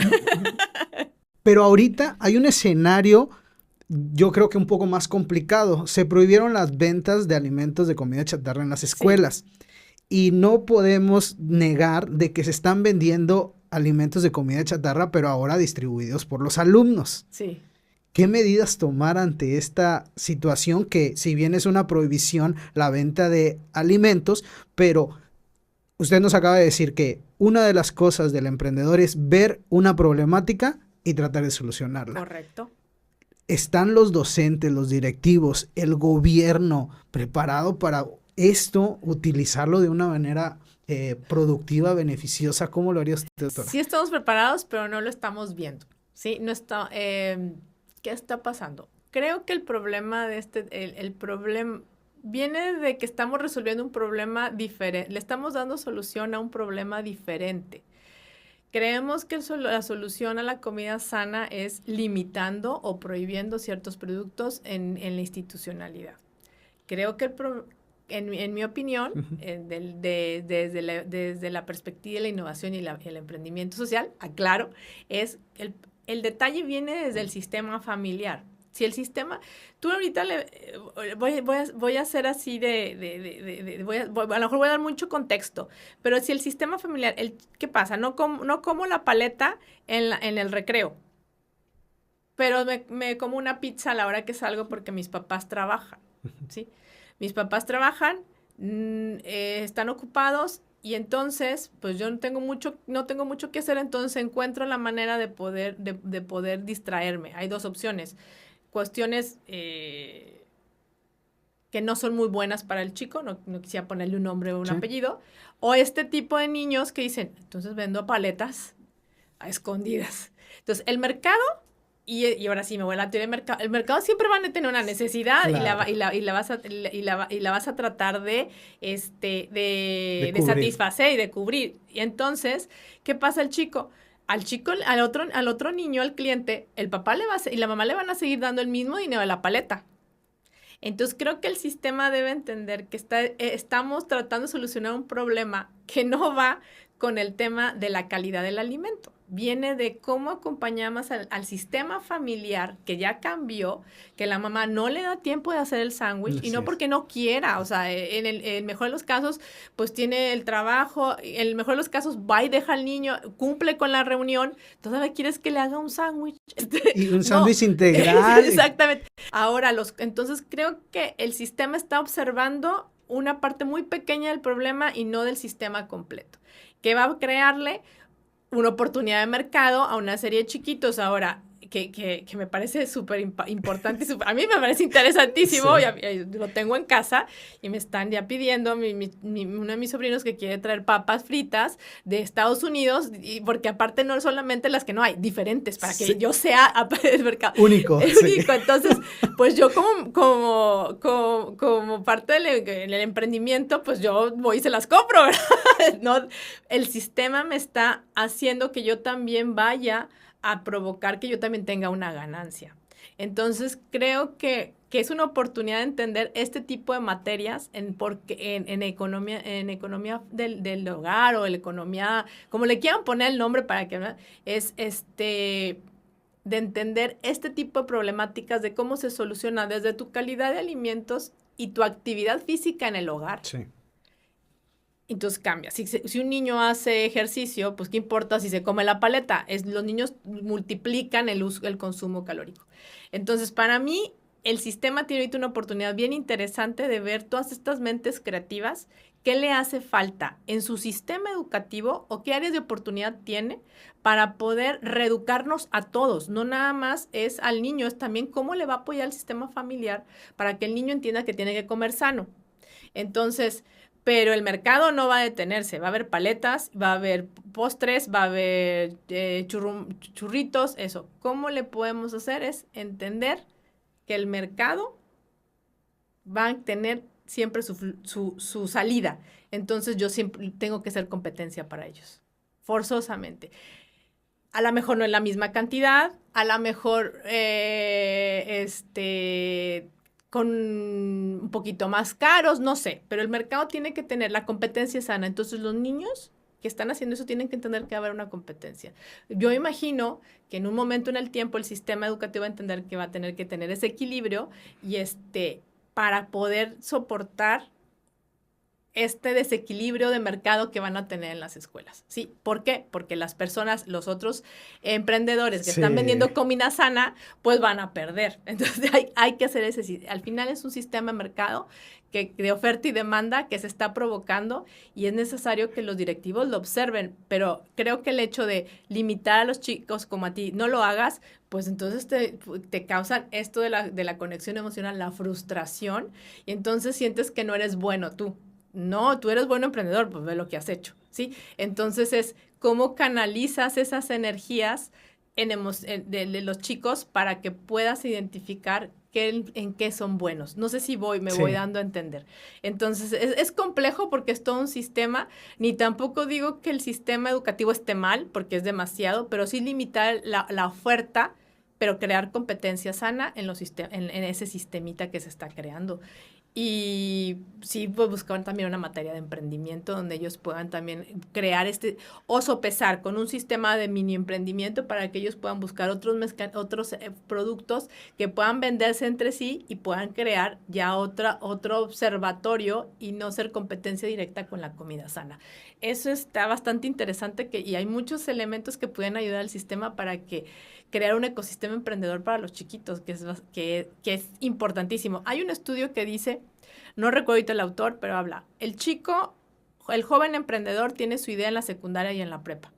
Pero ahorita hay un escenario, yo creo que un poco más complicado. Se prohibieron las ventas de alimentos de comida chatarra en las escuelas. Y no podemos negar de que se están vendiendo alimentos de comida chatarra, pero ahora distribuidos por los alumnos. Sí. ¿Qué medidas tomar ante esta situación que, si bien es una prohibición la venta de alimentos, pero usted nos acaba de decir que una de las cosas del emprendedor es ver una problemática y tratar de solucionarla? Correcto. ¿Están los docentes, los directivos, el gobierno preparado para esto, utilizarlo de una manera productiva, beneficiosa? ¿Cómo lo haría usted, doctora? Sí estamos preparados, pero no lo estamos viendo. Sí, no está, ¿qué está pasando? Creo que el problema de el problema viene de que estamos resolviendo un problema diferente, le estamos dando solución a un problema diferente. Creemos que la solución a la comida sana es limitando o prohibiendo ciertos productos en la institucionalidad. Creo que en mi opinión, desde la perspectiva de la innovación y el emprendimiento social, aclaro, es el detalle viene desde el sistema familiar. Si el sistema, tú ahorita voy a hacer así a lo mejor voy a dar mucho contexto, pero si el sistema familiar, ¿qué pasa? No como la paleta en el recreo, pero me como una pizza a la hora que salgo porque mis papás trabajan, ¿sí? Mis papás trabajan, están ocupados y entonces, pues yo no tengo mucho que hacer, entonces encuentro la manera de poder distraerme. Hay dos opciones. Cuestiones que no son muy buenas para el chico, no quisiera ponerle un nombre o un apellido, o este tipo de niños que dicen, entonces vendo paletas a escondidas. Entonces, el mercado, y ahora sí me voy a la teoría del mercado, el mercado siempre van a tener una necesidad, claro, y la vas a tratar de satisfacer y de cubrir. Y entonces, ¿qué pasa al chico? Al otro niño, al cliente, el papá y la mamá le van a seguir dando el mismo dinero de la paleta. Entonces, creo que el sistema debe entender que estamos tratando de solucionar un problema que no va con el tema de la calidad del alimento. Viene de cómo acompañamos al sistema familiar que ya cambió, que la mamá no le da tiempo de hacer el sándwich y no porque no quiera, o sea, en el mejor de los casos, pues tiene el trabajo, en el mejor de los casos va y deja al niño, cumple con la reunión, todavía quieres que le haga un sándwich. Y un sándwich integral. Exactamente. Ahora, entonces creo que el sistema está observando una parte muy pequeña del problema y no del sistema completo, que va a crearle una oportunidad de mercado a una serie de chiquitos. Ahora, que me parece súper importante, a mí me parece interesantísimo, sí. Lo tengo en casa y me están ya pidiendo uno de mis sobrinos que quiere traer papas fritas de Estados Unidos, porque aparte no solamente las que no hay, diferentes, para que yo sea el mercado. Único. Único. Entonces, pues yo como parte del emprendimiento, pues yo voy y se las compro, ¿verdad? No, el sistema me está haciendo que yo también vaya a provocar que yo también tenga una ganancia. Entonces, creo que es una oportunidad de entender este tipo de materias en economía del hogar o la economía, como le quieran poner el nombre para que es de entender este tipo de problemáticas de cómo se soluciona desde tu calidad de alimentos y tu actividad física en el hogar. Sí. Entonces cambia. Si un niño hace ejercicio, pues qué importa si se come la paleta. Los niños multiplican el consumo calórico. Entonces, para mí, el sistema tiene ahorita una oportunidad bien interesante de ver todas estas mentes creativas, qué le hace falta en su sistema educativo o qué áreas de oportunidad tiene para poder reeducarnos a todos. No nada más es al niño, es también cómo le va a apoyar el sistema familiar para que el niño entienda que tiene que comer sano. Entonces, pero el mercado no va a detenerse, va a haber paletas, va a haber postres, va a haber churritos, eso. ¿Cómo le podemos hacer? Es entender que el mercado va a tener siempre su salida. Entonces yo siempre tengo que ser competencia para ellos, forzosamente. A lo mejor no es la misma cantidad, a lo mejor con un poquito más caros, no sé, pero el mercado tiene que tener la competencia sana. Entonces los niños que están haciendo eso tienen que entender que va a haber una competencia. Yo imagino que en un momento en el tiempo el sistema educativo va a entender que va a tener que tener ese equilibrio y para poder soportar este desequilibrio de mercado que van a tener en las escuelas, ¿sí? ¿Por qué? Porque las personas, los otros emprendedores que están vendiendo comida sana, pues van a perder. Entonces hay que hacer al final es un sistema de mercado de oferta y demanda que se está provocando y es necesario que los directivos lo observen, pero creo que el hecho de limitar a los chicos como a ti, no lo hagas, pues entonces te causan esto de la conexión emocional, la frustración, y entonces sientes que no eres bueno tú. No, tú eres buen emprendedor, pues ve lo que has hecho, ¿sí? Entonces es cómo canalizas esas energías de los chicos para que puedas identificar en qué son buenos. No sé si me voy dando a entender. Entonces es complejo porque es todo un sistema, ni tampoco digo que el sistema educativo esté mal, porque es demasiado, pero sí limitar la oferta, pero crear competencia sana en ese sistemita que se está creando. Y sí, pues buscaban también una materia de emprendimiento donde ellos puedan también crear o sopesar con un sistema de mini emprendimiento para que ellos puedan buscar otros productos que puedan venderse entre sí y puedan crear ya otro observatorio y no ser competencia directa con la comida sana. Eso está bastante interesante y hay muchos elementos que pueden ayudar al sistema para que crear un ecosistema emprendedor para los chiquitos, que es importantísimo. Hay un estudio que dice, no recuerdo ahorita el autor, pero habla, el joven emprendedor tiene su idea en la secundaria y en la prepa.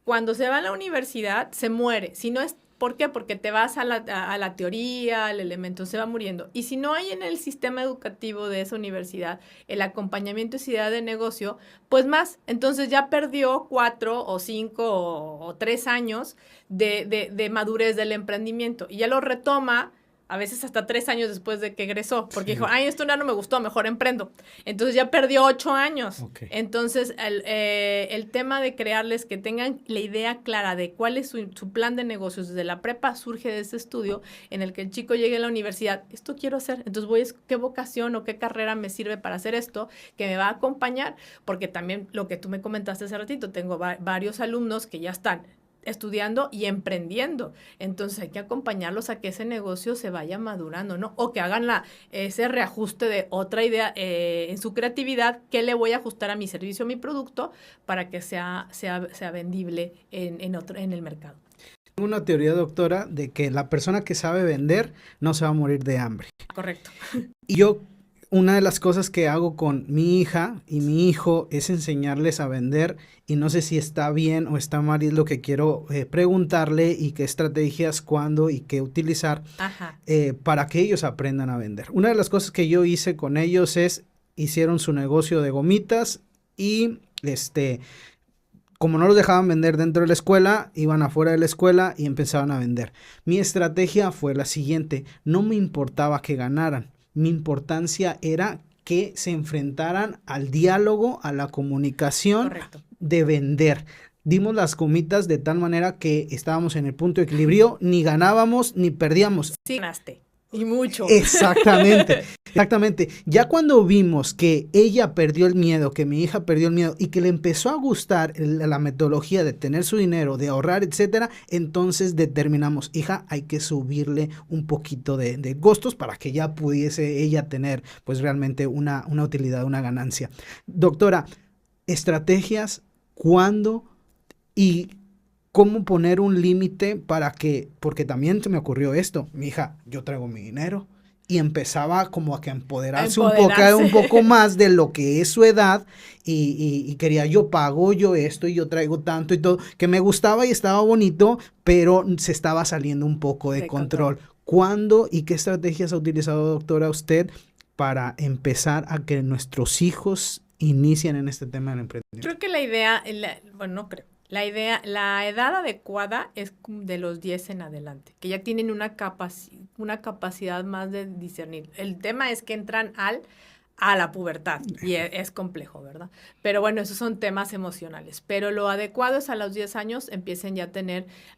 Cuando se va a la universidad, se muere. Si no es, ¿por qué? Porque te vas a la teoría, al elemento, se va muriendo. Y si no hay en el sistema educativo de esa universidad el acompañamiento y esa idea de negocio, pues más. Entonces ya perdió 4 o 5 o 3 años de madurez del emprendimiento. Y ya lo retoma a veces hasta 3 años después de que egresó, porque dijo, ay, esto no me gustó, mejor emprendo. Entonces ya perdió 8 años. Okay. Entonces el tema de crearles que tengan la idea clara de cuál es su plan de negocios desde la prepa surge de ese estudio en el que el chico llegue a la universidad, esto quiero hacer, entonces qué vocación o qué carrera me sirve para hacer esto, que me va a acompañar, porque también lo que tú me comentaste hace ratito, tengo varios alumnos que ya están estudiando y emprendiendo. Entonces hay que acompañarlos a que ese negocio se vaya madurando, ¿no? O que hagan ese reajuste de otra idea en su creatividad, que le voy a ajustar a mi servicio, a mi producto, para que sea vendible en el mercado. Tengo una teoría, doctora, de que la persona que sabe vender no se va a morir de hambre. Correcto. Y yo, una de las cosas que hago con mi hija y mi hijo es enseñarles a vender, y no sé si está bien o está mal, y es lo que quiero preguntarle, y qué estrategias, cuándo y qué utilizar para que ellos aprendan a vender. Una de las cosas que yo hice con ellos hicieron su negocio de gomitas y como no los dejaban vender dentro de la escuela, iban afuera de la escuela y empezaban a vender. Mi estrategia fue la siguiente: no me importaba que ganaran. Mi importancia era que se enfrentaran al diálogo, a la comunicación. Correcto. De vender. Dimos las gomitas de tal manera que estábamos en el punto de equilibrio, ni ganábamos ni perdíamos. Sí, ganaste. Y mucho. Exactamente, exactamente. Ya cuando vimos que ella perdió el miedo, que mi hija perdió el miedo y que le empezó a gustar la metodología de tener su dinero, de ahorrar, etcétera, entonces determinamos, hija, hay que subirle un poquito de costos para que ya pudiese ella tener pues realmente una utilidad, una ganancia. Doctora, estrategias, ¿cuándo y cómo poner un límite para que, porque también se me ocurrió esto, mi hija, yo traigo mi dinero, y empezaba como a que empoderarse. Un poco más de lo que es su edad, y quería, yo pago, yo esto, y yo traigo tanto y todo, que me gustaba y estaba bonito, pero se estaba saliendo un poco de control. ¿Cuándo y qué estrategias ha utilizado, doctora, usted para empezar a que nuestros hijos inicien en este tema del emprendimiento? Creo que la edad adecuada es de los 10 en adelante, que ya tienen una capacidad más de discernir. El tema es que entran a la pubertad y es complejo, ¿verdad? Pero bueno, esos son temas emocionales. Pero lo adecuado es a los 10 años empiecen ya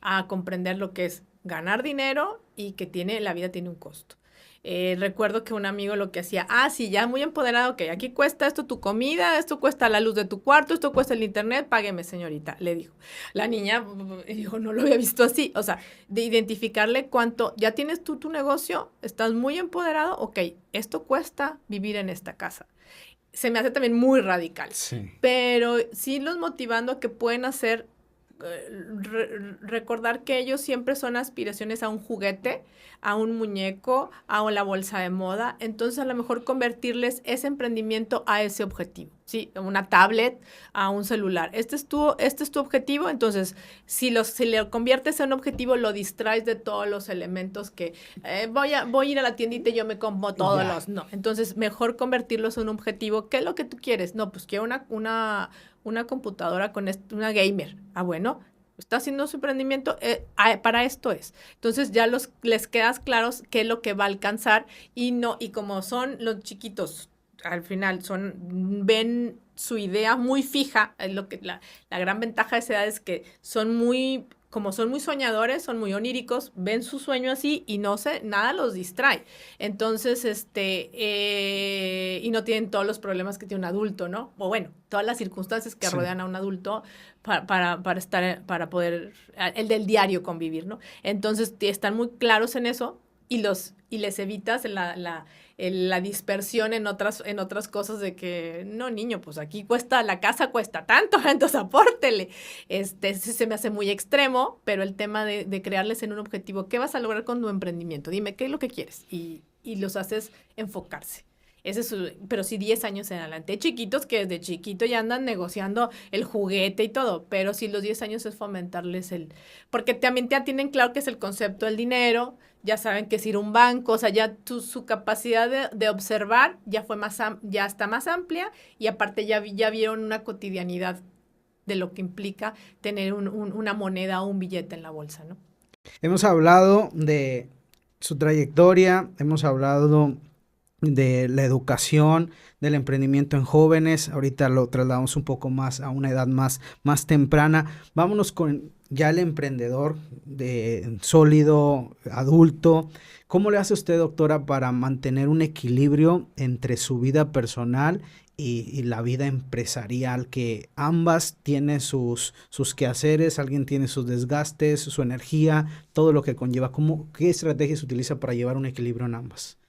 a comprender lo que es ganar dinero y que la vida tiene un costo. Recuerdo que un amigo lo que hacía, sí, ya muy empoderado, que aquí cuesta esto tu comida, esto cuesta la luz de tu cuarto, esto cuesta el internet, págueme, señorita, le dijo. La niña dijo, no lo había visto así, o sea, de identificarle cuánto, ya tienes tú tu negocio, estás muy empoderado, ok, esto cuesta vivir en esta casa. se me hace también muy radical. Sí. Pero sí los motivando a que pueden hacer, recordar que ellos siempre son aspiraciones a un juguete, a un muñeco, a la bolsa de moda. Entonces, a lo mejor convertirles ese emprendimiento a ese objetivo, ¿sí? A una tablet, a un celular. Este es tu objetivo. Entonces, si lo conviertes en un objetivo, lo distraes de todos los elementos que voy a ir a la tiendita y yo me compro todos los... No. Entonces, mejor convertirlos en un objetivo. ¿Qué es lo que tú quieres? No, pues quiero una computadora con una gamer. Ah, bueno, está haciendo su emprendimiento, para esto es. Entonces ya les quedas claros qué es lo que va a alcanzar y como son los chiquitos, al final ven su idea muy fija, es lo que la gran ventaja de esa edad es que como son muy soñadores, son muy oníricos, ven su sueño así y nada los distrae. Entonces, y no tienen todos los problemas que tiene un adulto, ¿no? O bueno, todas las circunstancias que rodean a un adulto para poder, el del diario convivir, ¿no? Entonces, están muy claros en eso y les evitas la dispersión en otras cosas de que, no, niño, pues aquí la casa cuesta tanto, entonces apórtele. Se me hace muy extremo, pero el tema de crearles en un objetivo, ¿qué vas a lograr con tu emprendimiento? Dime, ¿qué es lo que quieres? Y los haces enfocarse. Pero sí 10 años en adelante. Hay chiquitos que desde chiquito ya andan negociando el juguete y todo, pero sí los 10 años es fomentarles porque también ya tienen claro que es el concepto del dinero, ya saben que es ir a un banco, o sea, ya su capacidad de observar ya está más amplia y aparte ya vieron una cotidianidad de lo que implica tener una moneda o un billete en la bolsa, ¿no? Hemos hablado de su trayectoria, hemos hablado de la educación, del emprendimiento en jóvenes. Ahorita lo trasladamos un poco más a una edad más temprana. Vámonos con ya el emprendedor sólido, adulto. ¿Cómo le hace usted, doctora, para mantener un equilibrio entre su vida personal y la vida empresarial, que ambas tienen sus quehaceres, alguien tiene sus desgastes, su energía, todo lo que conlleva? ¿Qué estrategias utiliza para llevar un equilibrio en ambas?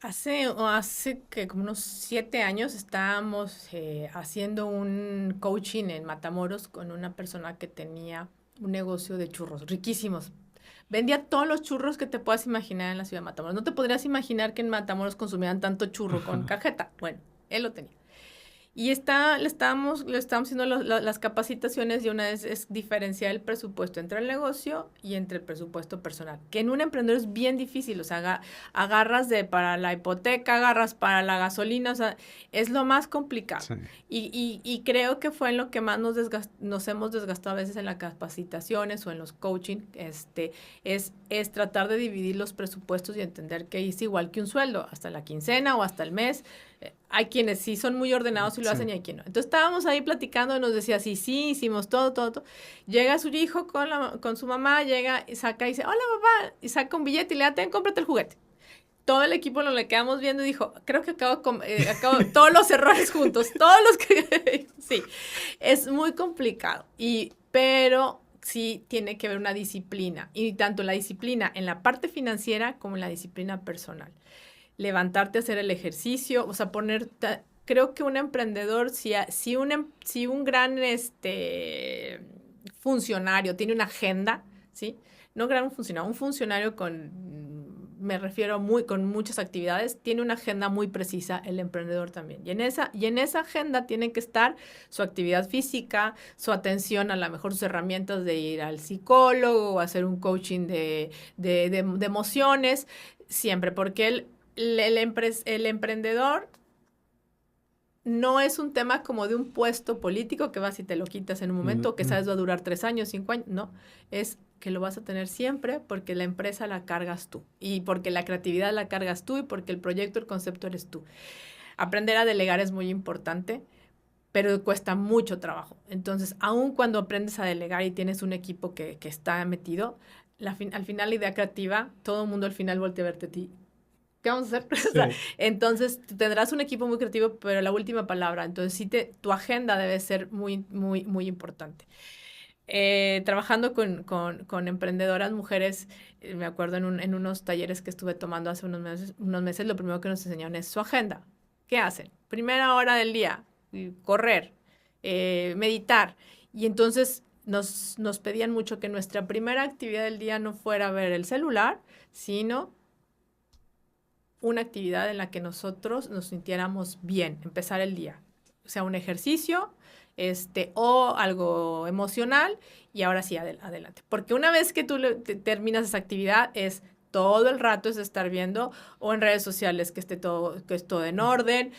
Hace que como unos 7 años estábamos haciendo un coaching en Matamoros con una persona que tenía un negocio de churros riquísimos. Vendía todos los churros que te puedas imaginar en la ciudad de Matamoros. No te podrías imaginar que en Matamoros consumían tanto churro con cajeta. Bueno, él lo tenía. Y le estábamos haciendo las capacitaciones y una es diferenciar el presupuesto entre el negocio y entre el presupuesto personal, que en un emprendedor es bien difícil, o sea, agarras para la hipoteca, agarras para la gasolina, o sea, es lo más complicado. Sí. Y creo que fue en lo que más nos hemos desgastado a veces en las capacitaciones o en los coaching, es tratar de dividir los presupuestos y entender que es igual que un sueldo, hasta la quincena o hasta el mes. Hay quienes sí son muy ordenados y lo hacen y hay quien no. Entonces estábamos ahí platicando y nos decía, sí, hicimos todo. Llega su hijo con su mamá, llega y saca y dice, hola papá, y saca un billete y le da, cómprate el juguete. Todo el equipo lo le quedamos viendo y dijo, creo que acabo todos los errores juntos, todos los que... Sí, es muy complicado, pero sí tiene que haber una disciplina, y tanto la disciplina en la parte financiera como en la disciplina personal. Levantarte a hacer el ejercicio, o sea, creo que un emprendedor, si un gran funcionario tiene una agenda, ¿sí? No gran funcionario, un funcionario me refiero con muchas actividades, tiene una agenda muy precisa, el emprendedor también. Y en esa agenda tiene que estar su actividad física, su atención, a lo mejor sus herramientas de ir al psicólogo o hacer un coaching de emociones, siempre, porque el emprendedor no es un tema como de un puesto político que vas y te lo quitas en un momento, que sabes va a durar 3 años, 5 años, no, es que lo vas a tener siempre porque la empresa la cargas tú y porque la creatividad la cargas tú y porque el proyecto, el concepto eres tú. Aprender a delegar es muy importante, pero cuesta mucho trabajo. Entonces, aun cuando aprendes a delegar y tienes un equipo que está metido, al final la idea creativa, todo el mundo al final voltea a verte a ti. ¿Qué vamos a hacer? Sí. O sea, entonces, tendrás un equipo muy creativo, pero la última palabra. Entonces, sí tu agenda debe ser muy, muy, muy importante. Trabajando con emprendedoras mujeres, me acuerdo en unos talleres que estuve tomando hace unos meses, lo primero que nos enseñaron es su agenda. ¿Qué hacen? primera hora del día, correr, meditar. Y entonces nos pedían mucho que nuestra primera actividad del día no fuera ver el celular, sino una actividad en la que nosotros nos sintiéramos bien, empezar el día. O sea, un ejercicio, o algo emocional, y ahora sí, adelante. Porque una vez que tú terminas esa actividad, es todo el rato es estar viendo o en redes sociales que esté todo, que es todo en orden,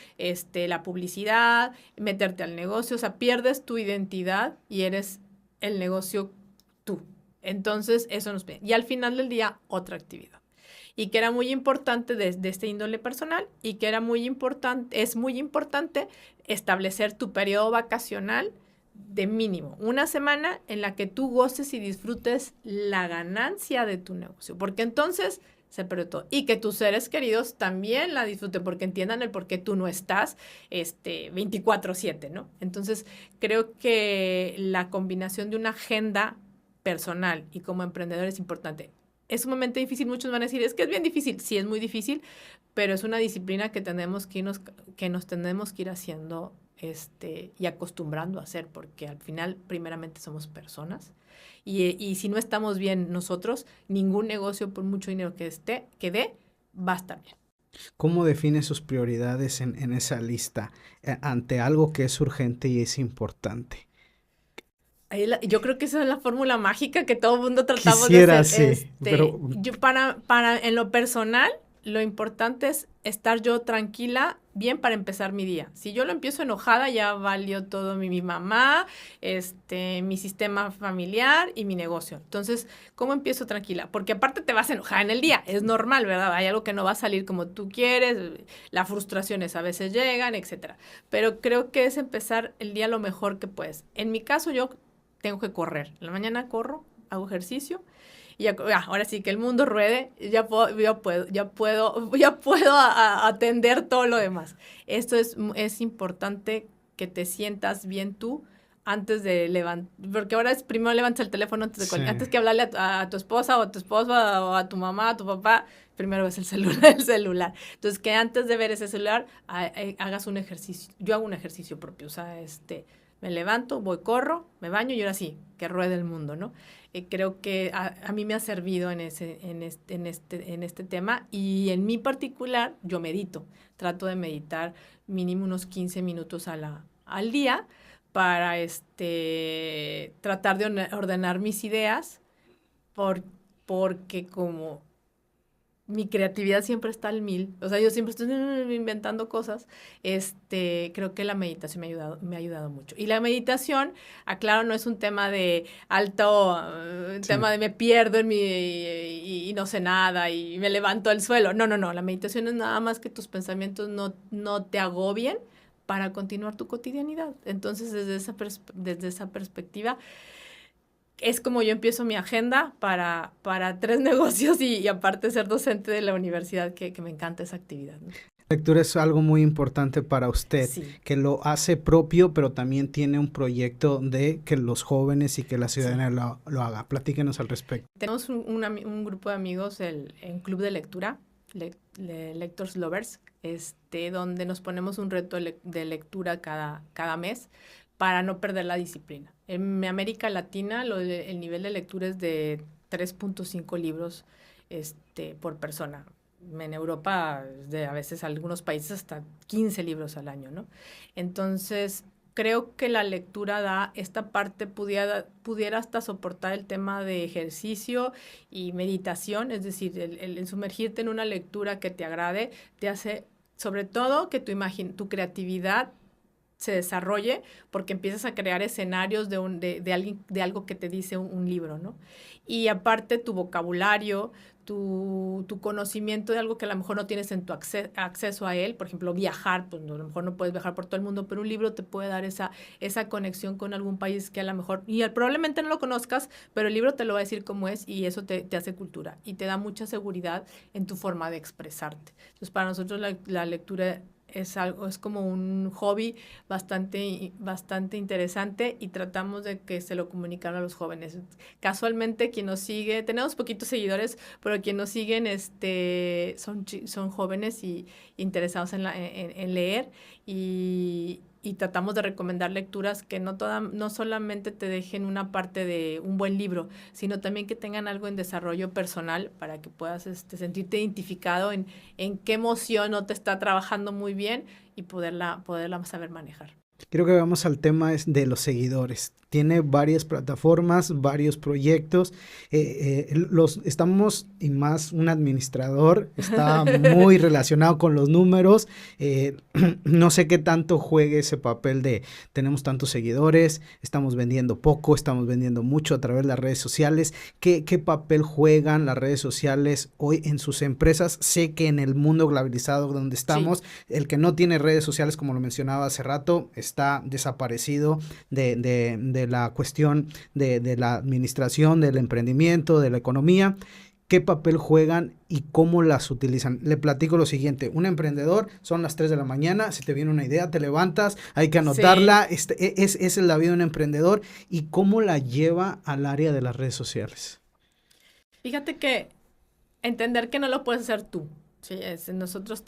la publicidad, meterte al negocio, o sea, pierdes tu identidad y eres el negocio tú. Entonces, eso nos pide. Y al final del día, otra actividad. Y que era muy importante de este índole personal y que era muy importante, es muy importante establecer tu periodo vacacional de mínimo una semana en la que tú goces y disfrutes la ganancia de tu negocio, porque entonces se perdió todo. Y que tus seres queridos también la disfruten, porque entiendan el por qué tú no estás 24/7, ¿no? Entonces, creo que la combinación de una agenda personal y como emprendedor es importante. Es sumamente difícil, muchos van a decir, es que es bien difícil. Sí, es muy difícil, pero es una disciplina que tenemos que nos tenemos que ir haciendo y acostumbrando a hacer, porque al final, primeramente, somos personas. Y si no estamos bien nosotros, ningún negocio, por mucho dinero que dé, va a estar bien. ¿Cómo define sus prioridades en esa lista ante algo que es urgente y es importante? Yo creo que esa es la fórmula mágica que todo el mundo tratamos de Quisiera, hacer. sí, pero Yo en lo personal, lo importante es estar yo tranquila, bien para empezar mi día. Si yo lo empiezo enojada, ya valió todo mi mamá, mi sistema familiar y mi negocio. Entonces, ¿cómo empiezo tranquila? Porque aparte te vas a enojar en el día, es normal, ¿verdad? Hay algo que no va a salir como tú quieres, las frustraciones a veces llegan, etcétera. Pero creo que es empezar el día lo mejor que puedes. En mi caso, yo tengo que correr. En la mañana corro, hago ejercicio y ahora sí que el mundo ruede, ya puedo atender todo lo demás. Esto es importante que te sientas bien tú antes de levantar, porque ahora es primero levantas el teléfono sí. antes que hablarle a tu esposa o a tu esposa o a tu mamá, a tu papá, primero ves el celular. Entonces, que antes de ver ese celular hagas un ejercicio. Yo hago un ejercicio propio, o sea, me levanto, voy, corro, me baño y ahora sí, que ruede el mundo, ¿no? Creo que a mí me ha servido en este tema y en mi particular yo medito. Trato de meditar mínimo unos 15 minutos al día para tratar de ordenar mis ideas porque como mi creatividad siempre está al 1000. O sea, yo siempre estoy inventando cosas. Creo que la meditación me ha ayudado mucho. Y la meditación, aclaro, no es un tema de alto, tema de me pierdo y no sé nada y me levanto al suelo. No, no, no. La meditación es nada más que tus pensamientos no te agobien para continuar tu cotidianidad. Entonces, desde esa perspectiva, es como yo empiezo mi agenda para 3 negocios y aparte ser docente de la universidad, que me encanta esa actividad, ¿no? La lectura es algo muy importante para usted, Sí. que lo hace propio, pero también tiene un proyecto de que los jóvenes y que la ciudadanía lo haga. Platíquenos al respecto. Tenemos un grupo de amigos en Club de Lectura, Lectors Lovers, donde nos ponemos un reto de lectura cada mes para no perder la disciplina. En América Latina el nivel de lectura es de 3.5 libros por persona. En Europa, a veces algunos países hasta 15 libros al año, ¿no? Entonces, creo que la lectura da esta parte, pudiera hasta soportar el tema de ejercicio y meditación, es decir, el sumergirte en una lectura que te agrade, te hace, sobre todo, que tu creatividad se desarrolle porque empiezas a crear escenarios de algo que te dice un libro, ¿no? Y aparte tu vocabulario, tu conocimiento de algo que a lo mejor no tienes en tu acceso a él, por ejemplo, viajar, pues a lo mejor no puedes viajar por todo el mundo, pero un libro te puede dar esa conexión con algún país que a lo mejor, probablemente no lo conozcas, pero el libro te lo va a decir cómo es y eso te hace cultura y te da mucha seguridad en tu forma de expresarte. Entonces, para nosotros la lectura es algo, es como un hobby bastante interesante y tratamos de que se lo comunicaran a los jóvenes. Casualmente quien nos sigue, tenemos poquitos seguidores, pero quien nos siguen son jóvenes y interesados en leer y tratamos de recomendar lecturas que no solamente te dejen una parte de un buen libro, sino también que tengan algo en desarrollo personal para que puedas sentirte identificado en qué emoción no te está trabajando muy bien y poderla saber manejar. Quiero que vamos al tema de los seguidores. Tiene varias plataformas, varios proyectos. Estamos, y más un administrador, está muy relacionado con los números. No sé qué tanto juegue ese papel de tenemos tantos seguidores, estamos vendiendo poco, estamos vendiendo mucho a través de las redes sociales. ¿Qué papel juegan las redes sociales hoy en sus empresas? Sé que en el mundo globalizado donde estamos, sí, el que no tiene redes sociales, como lo mencionaba hace rato, está desaparecido de la cuestión de la administración, del emprendimiento, de la economía. ¿Qué papel juegan y cómo las utilizan? Le platico lo siguiente: un emprendedor, son las 3 de la mañana, se te viene una idea, te levantas, hay que anotarla, sí. Es la vida de un emprendedor. ¿Y cómo la lleva al área de las redes sociales? Fíjate que entender que no lo puedes hacer tú. Sí, nosotros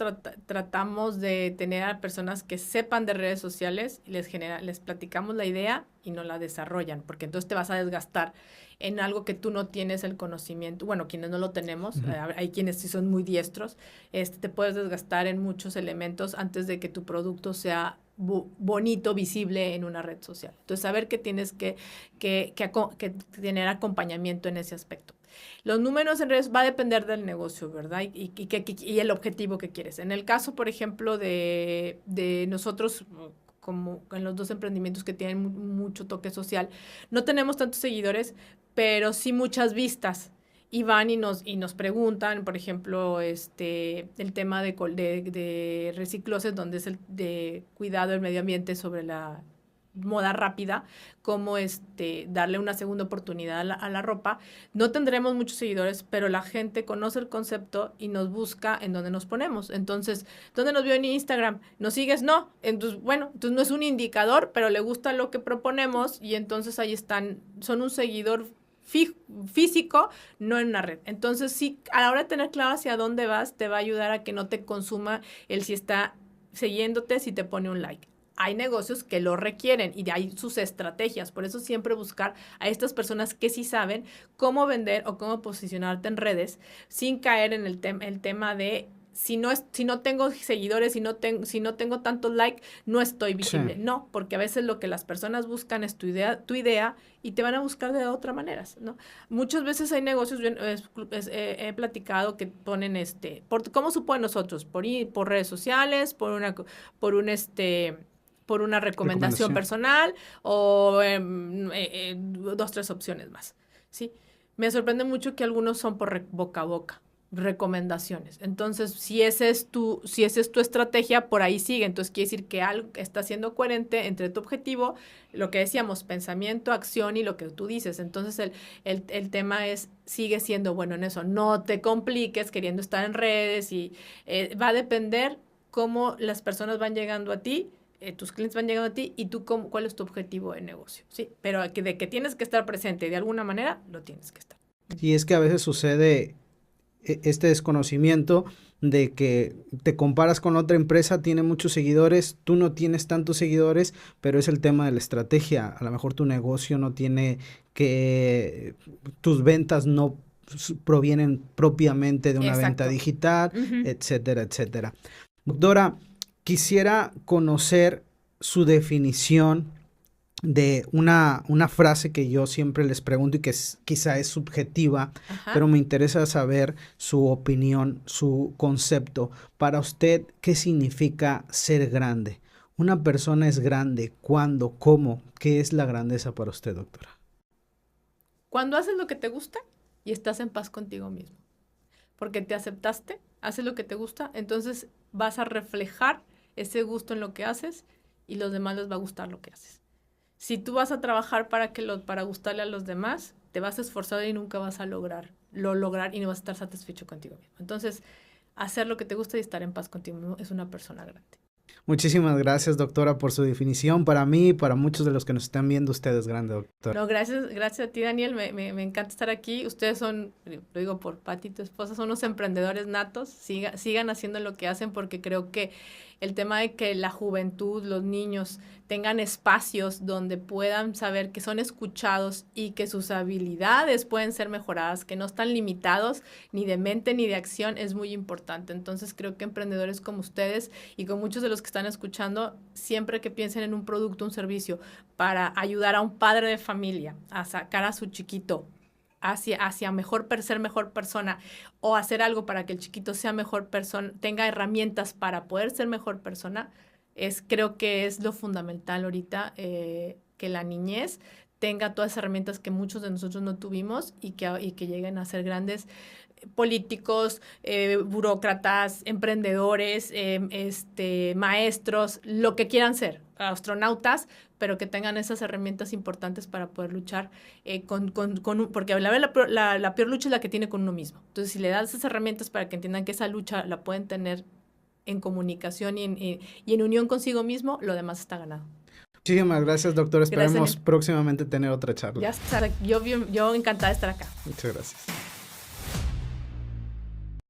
tratamos de tener a personas que sepan de redes sociales y les platicamos la idea y no la desarrollan, porque entonces te vas a desgastar en algo que tú no tienes el conocimiento. Bueno, quienes no lo tenemos, hay quienes sí son muy diestros, te puedes desgastar en muchos elementos antes de que tu producto sea bonito, visible en una red social. Entonces, saber que tienes que tener acompañamiento en ese aspecto. Los números en redes va a depender del negocio, ¿verdad? Y el objetivo que quieres. En el caso, por ejemplo, de nosotros, como en los dos emprendimientos que tienen mucho toque social, no tenemos tantos seguidores, pero sí muchas vistas. Y van y nos preguntan, por ejemplo, el tema de recicloses, donde es el de cuidado del medio ambiente sobre la moda rápida, cómo darle una segunda oportunidad a la ropa. No tendremos muchos seguidores, pero la gente conoce el concepto y nos busca en donde nos ponemos. Entonces, ¿dónde nos vio en Instagram? ¿Nos sigues? No. Entonces, bueno, entonces no es un indicador, pero le gusta lo que proponemos y entonces ahí están, son un seguidor físico, no en una red. Entonces, sí, a la hora de tener claro hacia dónde vas, te va a ayudar a que no te consuma el si está siguiéndote, si te pone un like. Hay negocios que lo requieren y hay sus estrategias. Por eso siempre buscar a estas personas que sí saben cómo vender o cómo posicionarte en redes sin caer en el tema de si no tengo seguidores, si no tengo tantos likes, no estoy visible. Sí. No, porque a veces lo que las personas buscan es tu idea y te van a buscar de otra manera, ¿no? Muchas veces hay negocios, he platicado que ponen ¿cómo suponen nosotros? Por redes sociales, por una recomendación personal o 2, 3 opciones más, ¿sí? Me sorprende mucho que algunos son por boca a boca, recomendaciones. Entonces, si esa es tu estrategia, por ahí sigue. Entonces, quiere decir que algo está siendo coherente entre tu objetivo, lo que decíamos, pensamiento, acción y lo que tú dices. Entonces, el tema sigue siendo bueno en eso. No te compliques queriendo estar en redes y va a depender cómo las personas van llegando a ti, tus clientes van llegando a ti y tú cuál es tu objetivo de negocio, ¿sí? Pero de que tienes que estar presente de alguna manera, lo tienes que estar. Y es que a veces sucede este desconocimiento de que te comparas con otra empresa, tiene muchos seguidores, tú no tienes tantos seguidores, pero es el tema de la estrategia. A lo mejor tu negocio no tiene tus ventas no provienen propiamente de una venta digital, etcétera, etcétera. Doctora, quisiera conocer su definición de una frase que yo siempre les pregunto y que quizá es subjetiva, pero me interesa saber su opinión, su concepto. Para usted, ¿qué significa ser grande? ¿Una persona es grande? ¿Cuándo? ¿Cómo? ¿Qué es la grandeza para usted, doctora? Cuando haces lo que te gusta y estás en paz contigo mismo. Porque te aceptaste, haces lo que te gusta, entonces vas a reflejar ese gusto en lo que haces y los demás les va a gustar lo que haces. Si tú vas a trabajar para gustarle a los demás, te vas a esforzar y nunca vas a lograr y no vas a estar satisfecho contigo mismo. Entonces, hacer lo que te gusta y estar en paz contigo mismo es una persona grande. Muchísimas gracias, doctora, por su definición. Para mí y para muchos de los que nos están viendo, usted es grande, doctor. No, gracias a ti, Daniel. Me encanta estar aquí. Ustedes son, lo digo por Pati, tu esposa, son unos emprendedores natos. Sigan haciendo lo que hacen porque creo que el tema de que la juventud, los niños tengan espacios donde puedan saber que son escuchados y que sus habilidades pueden ser mejoradas, que no están limitados ni de mente ni de acción, es muy importante. Entonces creo que emprendedores como ustedes y con muchos de los que están escuchando, siempre que piensen en un producto, un servicio, para ayudar a un padre de familia a sacar a su chiquito hacia ser mejor persona o hacer algo para que el chiquito sea mejor persona, tenga herramientas para poder ser mejor persona, creo que es lo fundamental ahorita, que la niñez tenga todas las herramientas que muchos de nosotros no tuvimos y que lleguen a ser grandes políticos, burócratas, emprendedores, maestros, lo que quieran ser, astronautas, pero que tengan esas herramientas importantes para poder luchar porque la peor lucha es la que tiene con uno mismo. Entonces, si le das esas herramientas para que entiendan que esa lucha la pueden tener en comunicación y en unión consigo mismo, lo demás está ganado. Muchísimas gracias, doctor. Esperemos próximamente tener otra charla. Yo encantada de estar acá. Muchas gracias.